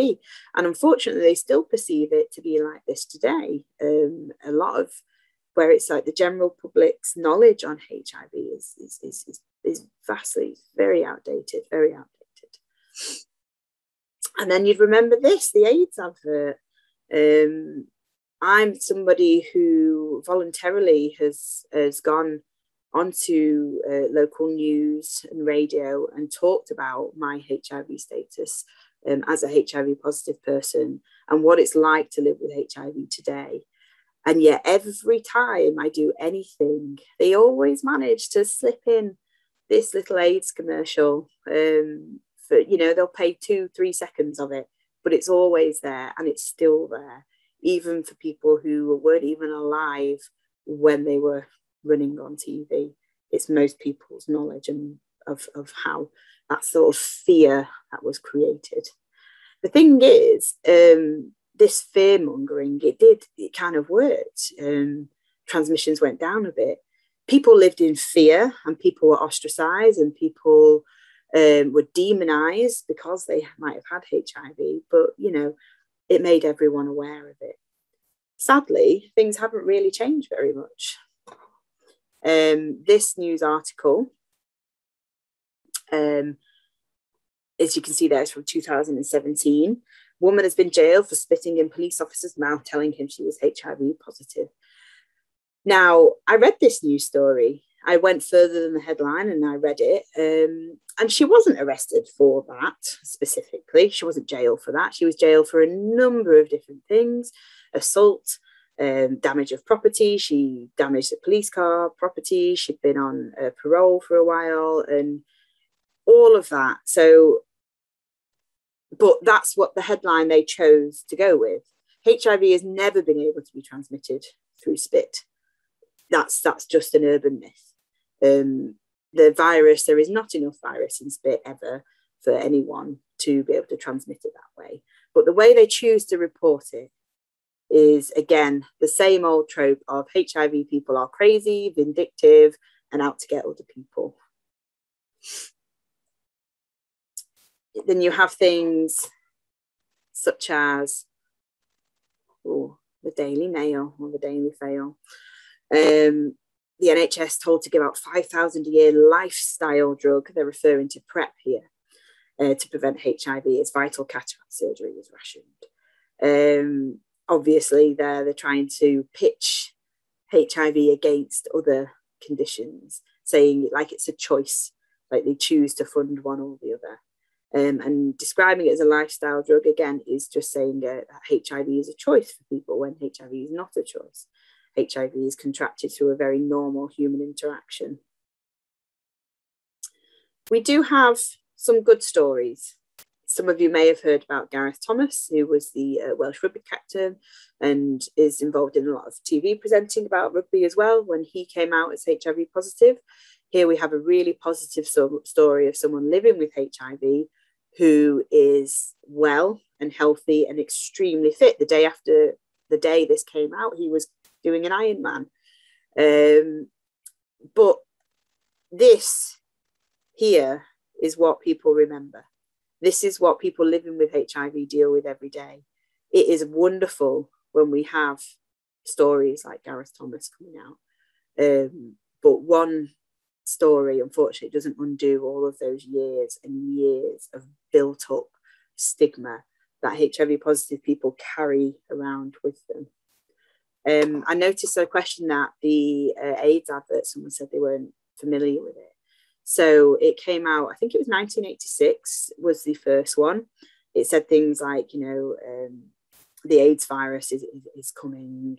And unfortunately, they still perceive it to be like this today. A lot of where it's like the general public's knowledge on HIV is vastly, very outdated, very outdated. And then you'd remember this, the AIDS advert. I'm somebody who voluntarily has gone onto local news and radio and talked about my HIV status as a HIV positive person and what it's like to live with HIV today. And yet every time I do anything, they always manage to slip in this little AIDS commercial. For, you know, they'll pay 2-3 seconds of it, but it's always there, and it's still there, even for people who weren't even alive when they were running on TV. It's most people's knowledge and of how that sort of fear that was created. The thing is, this fear mongering, it kind of worked. Transmissions went down a bit. People lived in fear, and people were ostracized, and people were demonized because they might have had HIV, but, you know, it made everyone aware of it. Sadly, things haven't really changed very much. This news article, as you can see there, is from 2017. Woman has been jailed for spitting in police officer's mouth, telling him she was HIV positive. Now, I read this news story. I went further than the headline and I read it. And she wasn't arrested for that specifically. She wasn't jailed for that. She was jailed for a number of different things: assault, damage of property. She damaged a police car, property. She'd been on parole for a while and all of that. So, but that's what the headline they chose to go with. HIV has never been able to be transmitted through spit. That's just an urban myth. The virus, there is not enough virus in spit ever for anyone to be able to transmit it that way. But the way they choose to report it is, again, the same old trope of HIV people are crazy, vindictive, and out to get other people. Then you have things such as the Daily Mail or the Daily Fail. The NHS told to give out 5,000 a year lifestyle drug. They're referring to PrEP here to prevent HIV as vital cataract surgery was rationed. Obviously, they're trying to pitch HIV against other conditions, saying like it's a choice, like they choose to fund one or the other. And describing it as a lifestyle drug, again, is just saying that HIV is a choice for people when HIV is not a choice. HIV is contracted through a very normal human interaction. We do have some good stories. Some of you may have heard about Gareth Thomas, who was the Welsh rugby captain and is involved in a lot of TV presenting about rugby as well when he came out as HIV positive. Here we have a really positive story of someone living with HIV who is well and healthy and extremely fit. The day after the day this came out, he was doing an Ironman. But this here is what people remember. This is what people living with HIV deal with every day. It is wonderful when we have stories like Gareth Thomas coming out. But one story, unfortunately, doesn't undo all of those years and years of built up stigma that HIV positive people carry around with them. I noticed a question that the AIDS advert, someone said they weren't familiar with it. So it came out, I think it was 1986 was the first one. It said things like, you know, the AIDS virus is coming,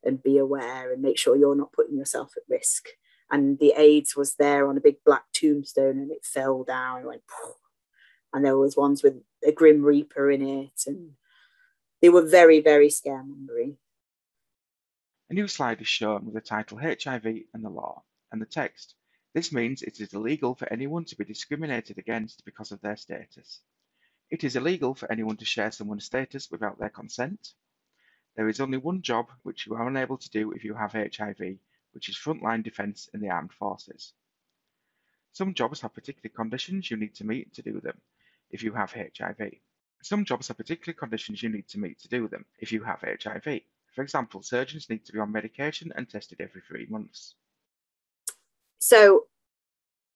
and be aware and make sure you're not putting yourself at risk. And the AIDS was there on a big black tombstone and it fell down and went, and there was ones with a Grim Reaper in it, and they were very, very scaremongering. A new slide is shown with the title HIV and the Law and the text. This means it is illegal for anyone to be discriminated against because of their status. It is illegal for anyone to share someone's status without their consent. There is only one job which you are unable to do if you have HIV, which is frontline defence in the armed forces. Some jobs have particular conditions you need to meet to do them if you have HIV. Some jobs have particular conditions you need to meet to do them if you have HIV. For example, surgeons need to be on medication and tested every 3 months. So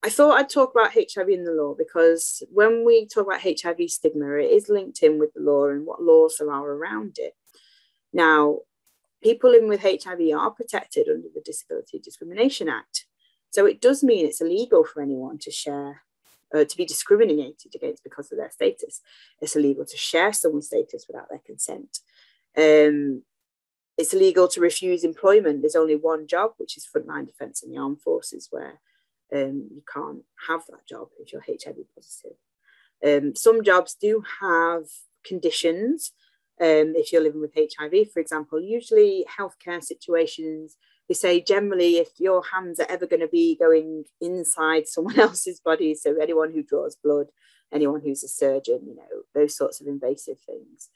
I thought I'd talk about HIV in the law, because when we talk about HIV stigma, it is linked in with the law and what laws there are around it. Now, people living with HIV are protected under the Disability Discrimination Act. So it does mean it's illegal for anyone to share, to be discriminated against because of their status. It's illegal to share someone's status without their consent. It's illegal to refuse employment. There's only one job, which is frontline defence in the armed forces, where you can't have that job if you're HIV positive. Some jobs do have conditions. If you're living with HIV, for example, usually healthcare situations, they say generally if your hands are ever going to be going inside someone else's body, so anyone who draws blood, anyone who's a surgeon, you know, those sorts of invasive things,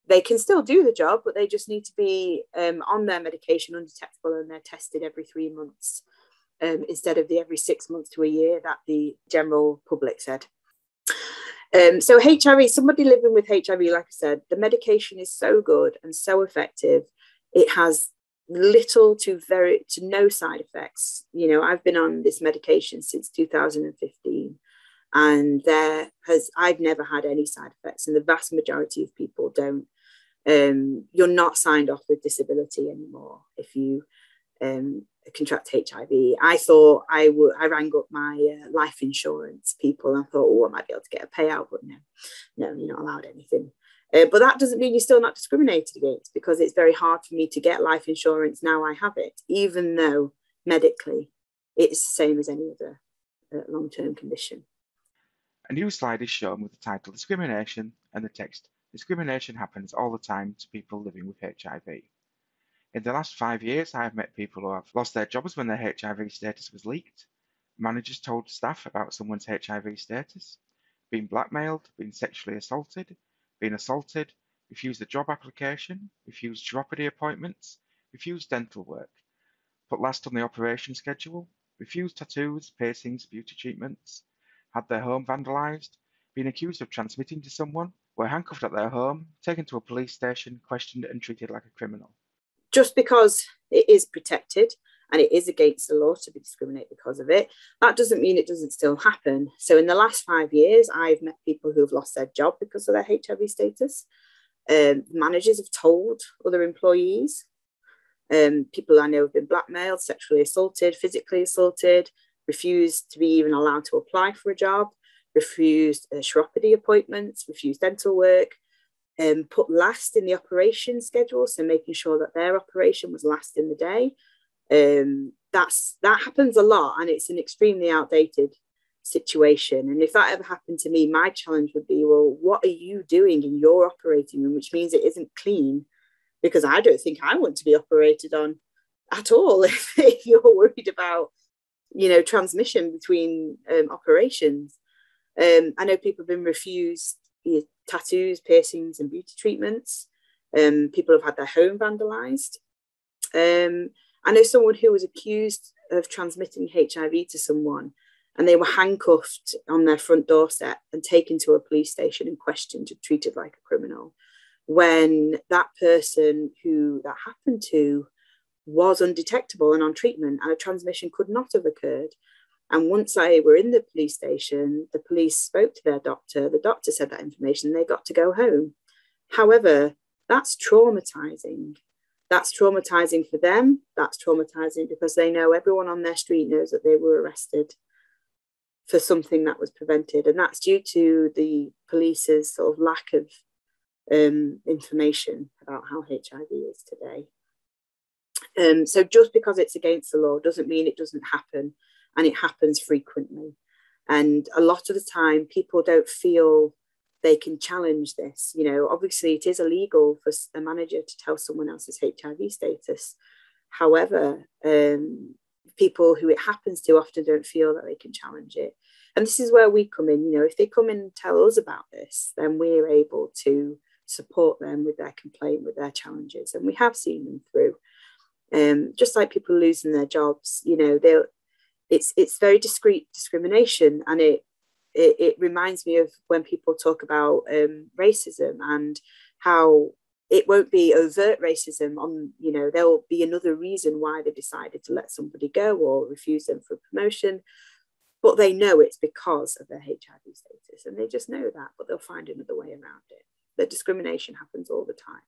they can still do the job, but they just need to be on their medication undetectable, and they're tested every 3 months instead of the every 6 months to a year that the general public said. So HIV, somebody living with HIV, like I said, the medication is so good and so effective. It has little to no side effects. You know, I've been on this medication since 2015, and I've never had any side effects, and the vast majority of people don't. You're not signed off with disability anymore if you contract HIV. I thought I rang up my life insurance people and thought, oh, I might be able to get a payout, but no, you're not allowed anything. But that doesn't mean you're still not discriminated against, because it's very hard for me to get life insurance now I have it, even though medically it's the same as any other long-term condition. A new slide is shown with the title Discrimination and the text Discrimination happens all the time to people living with HIV. In the last 5 years, I have met people who have lost their jobs when their HIV status was leaked. Managers told staff about someone's HIV status, been blackmailed, been sexually assaulted, been assaulted, refused a job application, refused chiropody appointments, refused dental work, put last on the operation schedule, refused tattoos, piercings, beauty treatments, had their home vandalised, been accused of transmitting to someone, were handcuffed at their home, taken to a police station, questioned and treated like a criminal. Just because it is protected and it is against the law to be discriminated because of it, that doesn't mean it doesn't still happen. So in the last 5 years, I've met people who have lost their job because of their HIV status. Managers have told other employees. People I know have been blackmailed, sexually assaulted, physically assaulted, refused to be even allowed to apply for a job, refused chiropody appointments, refused dental work, put last in the operation schedule, so making sure that their operation was last in the day. That happens a lot, and it's an extremely outdated situation. And if that ever happened to me, my challenge would be, well, what are you doing in your operating room, which means it isn't clean? Because I don't think I want to be operated on at all if you're worried about, you know, transmission between operations. I know people have been refused tattoos, piercings and beauty treatments. People have had their home vandalised. I know someone who was accused of transmitting HIV to someone, and they were handcuffed on their front doorstep and taken to a police station and questioned and treated like a criminal, when that person who that happened to was undetectable and on treatment, and a transmission could not have occurred. And once they were in the police station, the police spoke to their doctor. The doctor said that information, and they got to go home. However, that's traumatizing. That's traumatizing for them. That's traumatizing because they know everyone on their street knows that they were arrested for something that was prevented. And that's due to the police's sort of lack of information about how HIV is today. So just because it's against the law doesn't mean it doesn't happen, and it happens frequently. And a lot of the time, people don't feel they can challenge this. You know, obviously it is illegal for a manager to tell someone else's HIV status. However, people who it happens to often don't feel that they can challenge it. And this is where we come in. You know, if they come in and tell us about this, then we're able to support them with their complaint, with their challenges. And we have seen them through. Just like people losing their jobs, you know, it's very discreet discrimination, and it reminds me of when people talk about racism and how it won't be overt racism on, there will be another reason why they decided to let somebody go or refuse them for promotion, but they know it's because of their HIV status, and they just know that, but they'll find another way around it. The discrimination happens all the time.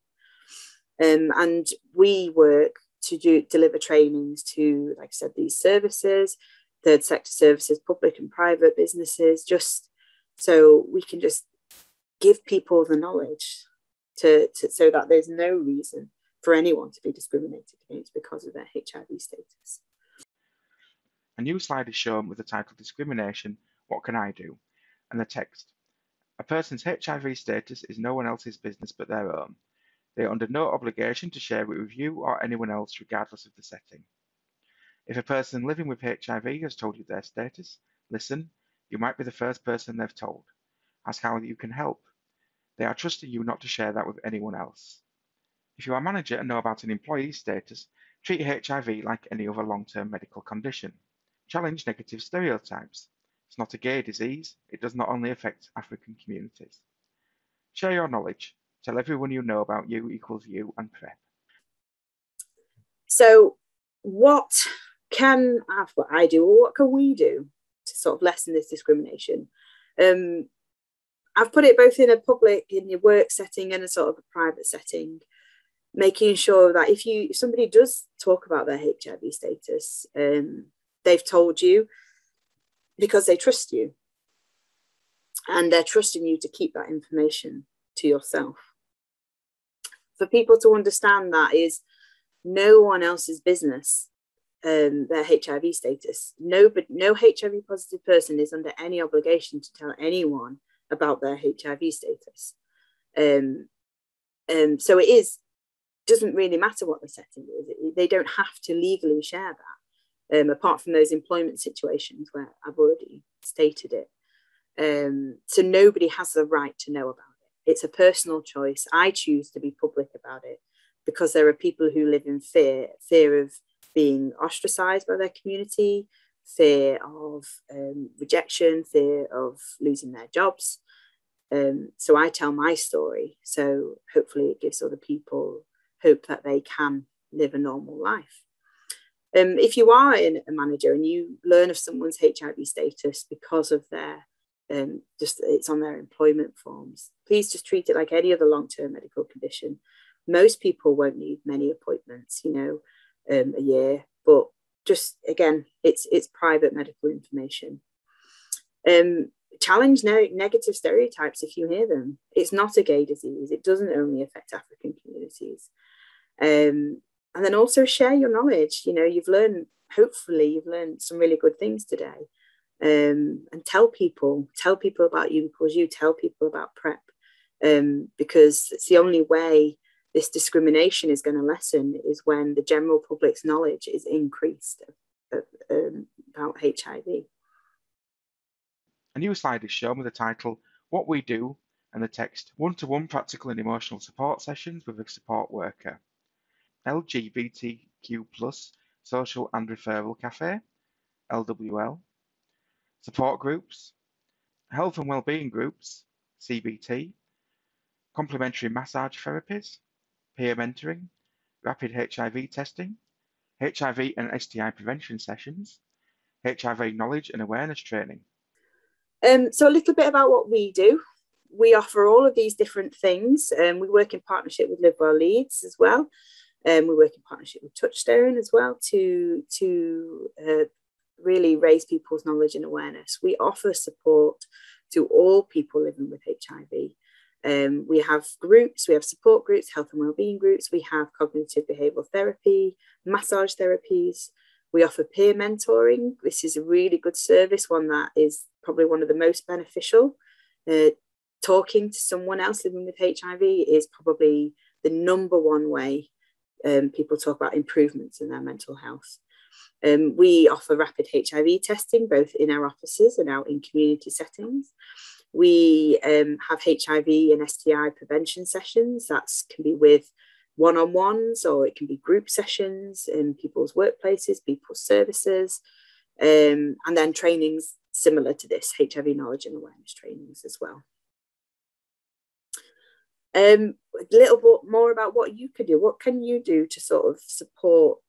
And we work to deliver trainings to, like I said, these services, third sector services, public and private businesses, just so we can just give people the knowledge so that there's no reason for anyone to be discriminated against because of their HIV status. A new slide is shown with the title Discrimination, What Can I Do? And the text. A person's HIV status is no one else's business but their own. They are under no obligation to share it with you or anyone else regardless of the setting. If a person living with HIV has told you their status, listen, you might be the first person they've told. Ask how you can help. They are trusting you not to share that with anyone else. If you are a manager and know about an employee's status, treat HIV like any other long-term medical condition. Challenge negative stereotypes. It's not a gay disease. It does not only affect African communities. Share your knowledge. Tell everyone you know about you equals you and PrEP. So what can I do, or what can we do to sort of lessen this discrimination? I've put it both in your work setting and a sort of a private setting, making sure that if somebody does talk about their HIV status, they've told you because they trust you, and they're trusting you to keep that information to yourself. For people to understand that is no one else's business, their HIV status. No HIV positive person is under any obligation to tell anyone about their HIV status. So doesn't really matter what the setting is. They don't have to legally share that, apart from those employment situations where I've already stated it. So nobody has the right to know about it. It's a personal choice. I choose to be public about it because there are people who live in fear of being ostracized by their community, fear of rejection, fear of losing their jobs. So I tell my story. So hopefully it gives other people hope that they can live a normal life. If you are a manager and you learn of someone's HIV status because of their it's on their employment forms, please just treat it like any other long-term medical condition. Most people won't need many appointments, a year, but just again, it's private medical information. Challenge negative stereotypes if you hear them. It's not a gay disease. It doesn't only affect African communities. And then also share your knowledge. Hopefully you've learned some really good things today. And tell people about you because you tell people about PrEP, because it's the only way this discrimination is going to lessen is when the general public's knowledge is increased about HIV. A new slide is shown with the title What We Do and the text One-to-one practical and emotional support sessions with a support worker. LGBTQ+ Social and Referral Cafe, LWL. Support groups, health and wellbeing groups, CBT, complementary massage therapies, peer mentoring, rapid HIV testing, HIV and STI prevention sessions, HIV knowledge and awareness training. So a little bit about what we do. We offer all of these different things. We work in partnership with Live Well Leeds as well. We work in partnership with Touchstone as well to really raise people's knowledge and awareness. We offer support to all people living with HIV. We have groups, we have support groups, health and wellbeing groups, we have cognitive behavioural therapy, massage therapies. We offer peer mentoring. This is a really good service, one that is probably one of the most beneficial. Talking to someone else living with HIV is probably the number one way people talk about improvements in their mental health. We offer rapid HIV testing, both in our offices and out in community settings. We have HIV and STI prevention sessions. That can be with one-on-ones, or it can be group sessions in people's workplaces, people's services, and then trainings similar to this, HIV knowledge and awareness trainings as well. a little bit more about what you could do. What can you do to sort of support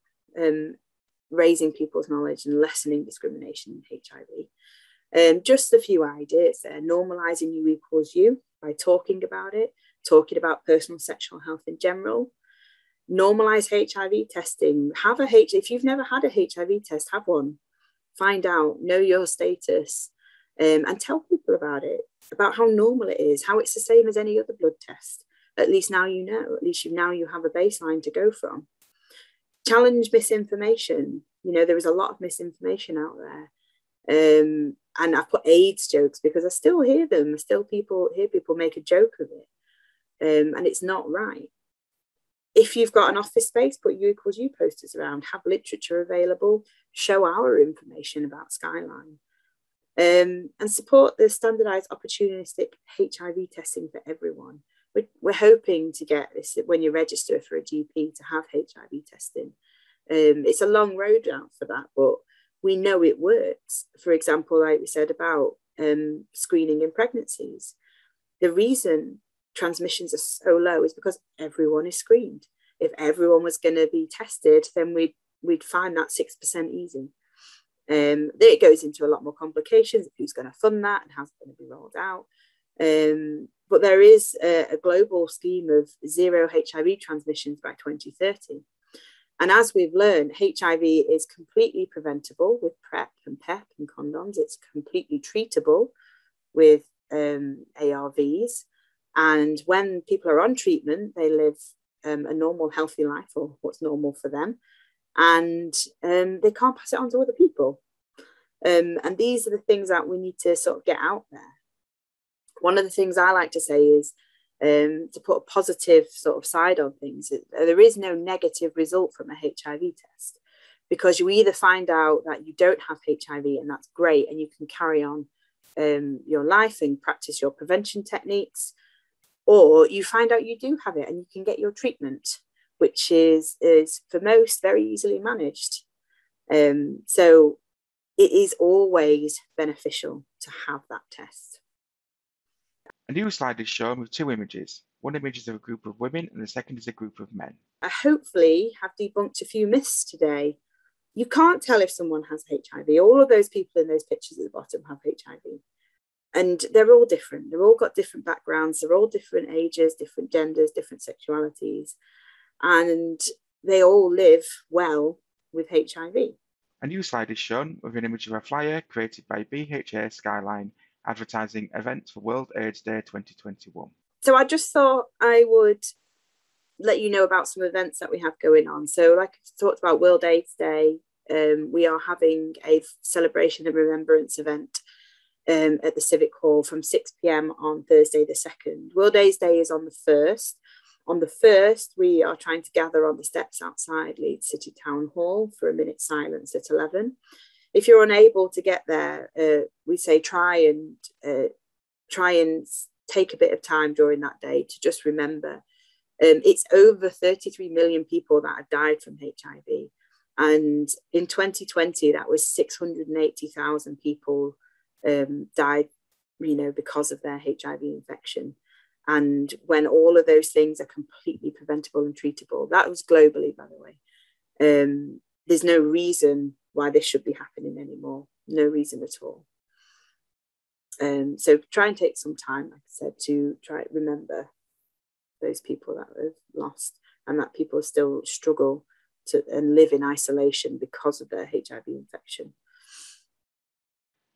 raising people's knowledge and lessening discrimination in HIV? Just a few ideas there. Normalising you equals you by talking about it, talking about personal sexual health in general. Normalise HIV testing. If you've never had a HIV test, have one. Find out, know your status, and tell people about it, about how normal it is, how it's the same as any other blood test. At least now you know, at least now you have a baseline to go from. Challenge misinformation. You know, there is a lot of misinformation out there. And I put AIDS jokes because I still hear them. I still hear people make a joke of it. And it's not right. If you've got an office space, put U equals U posters around, have literature available, show our information about Skyline. And support the standardised opportunistic HIV testing for everyone. We're hoping to get this when you register for a GP to have HIV testing. It's a long road out for that, but we know it works. For example, like we said about screening in pregnancies, the reason transmissions are so low is because everyone is screened. If everyone was going to be tested, then we'd find that 6% easy. It goes into a lot more complications of who's going to fund that and how's it going to be rolled out. But there is a global scheme of zero HIV transmissions by 2030. And as we've learned, HIV is completely preventable with PrEP and PEP and condoms. It's completely treatable with ARVs. And when people are on treatment, they live a normal, healthy life, or what's normal for them. And they can't pass it on to other people. And these are the things that we need to sort of get out there. One of the things I like to say is to put a positive sort of side on things. There is no negative result from a HIV test, because you either find out that you don't have HIV, and that's great, and you can carry on your life and practice your prevention techniques, or you find out you do have it and you can get your treatment, which is for most very easily managed. So it is always beneficial to have that test. A new slide is shown with two images. One image is of a group of women and the second is a group of men. I hopefully have debunked a few myths today. You can't tell if someone has HIV. All of those people in those pictures at the bottom have HIV. And they're all different. They've all got different backgrounds. They're all different ages, different genders, different sexualities. And they all live well with HIV. A new slide is shown with an image of a flyer created by BHA Skyline advertising events for World AIDS Day 2021. So I just thought I would let you know about some events that we have going on. So like I talked about World AIDS Day, we are having a celebration and remembrance event at the Civic Hall from 6 p.m. on Thursday the 2nd. World AIDS Day is on the 1st. On the 1st, we are trying to gather on the steps outside Leeds City Town Hall for a minute's silence at 11. If you're unable to get there, we say try and take a bit of time during that day to just remember. It's over 33 million people that have died from HIV. And in 2020, that was 680,000 people died, because of their HIV infection. And when all of those things are completely preventable and treatable, that was globally, by the way. There's no reason why this should be happening anymore. No reason at all. So try and take some time, like I said, to try to remember those people that have lost, and that people still struggle and live in isolation because of their HIV infection.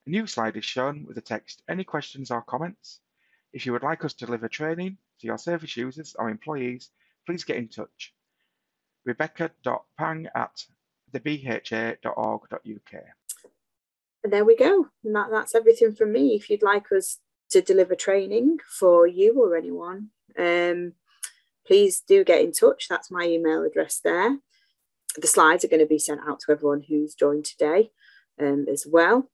A new slide is shown with the text, "Any questions or comments? If you would like us to deliver training to your service users or employees, please get in touch. rebecca.pang@thebha.org.uk. And there we go. And that's everything from me. If you'd like us to deliver training for you or anyone, please do get in touch. That's my email address there. The slides are going to be sent out to everyone who's joined today as well.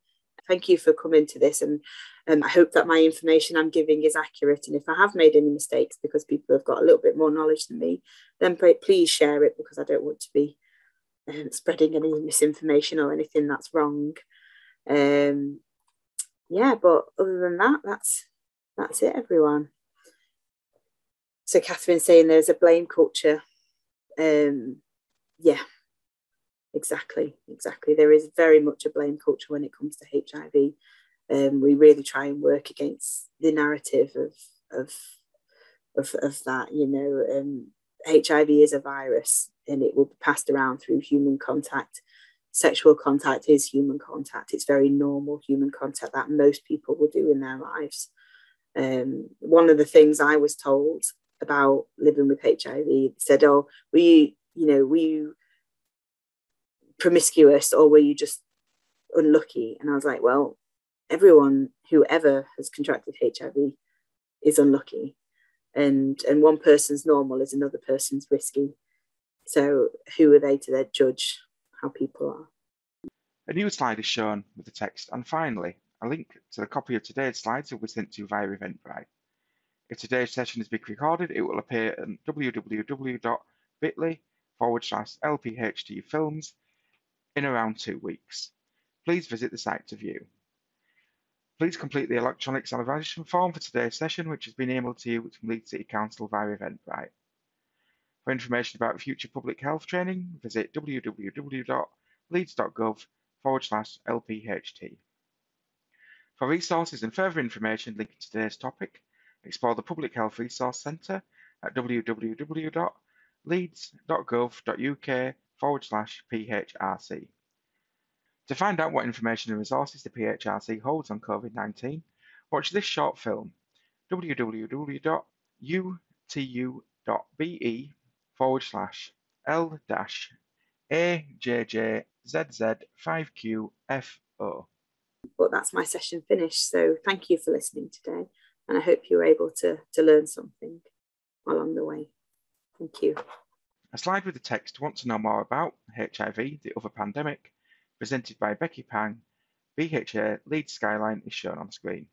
Thank you for coming to this, and I hope that my information I'm giving is accurate. And if I have made any mistakes because people have got a little bit more knowledge than me, then please share it, because I don't want to be spreading any misinformation or anything that's wrong. Yeah, but other than that, that's it, everyone. So Catherine's saying there's a blame culture. Yeah, exactly. There is very much a blame culture when it comes to HIV. We really try and work against the narrative of that. You know, HIV is a virus and it will be passed around through human contact. Sexual contact is human contact. It's very normal human contact that most people will do in their lives. One of the things I was told about living with HIV said, "Oh, were you promiscuous or were you just unlucky?" And I was like, well, everyone who ever has contracted HIV is unlucky, and one person's normal is another person's risky. So who are they to then judge how people are? A new slide is shown with the text, and finally, a link to the copy of today's slides will be sent to you via Eventbrite. If today's session is being recorded, it will appear on www.bit.ly/LPHT in around 2 weeks. Please visit the site to view. Please complete the electronic salivation form for today's session, which has been emailed to you from Leeds City Council via Eventbrite. For information about future public health training, visit www.leeds.gov/LPHT. For resources and further information linked to today's topic, explore the Public Health Resource Centre at www.leeds.gov.uk/PHRC. To find out what information and resources the PHRC holds on COVID-19, watch this short film, www.UTU.be/L-AJJZZ5QFO. But that's my session finished. So thank you for listening today. And I hope you were able to learn something along the way. Thank you. A slide with the text "Want to know more about HIV, the other pandemic?" presented by Becky Pang, BHA Leeds Skyline, is shown on screen.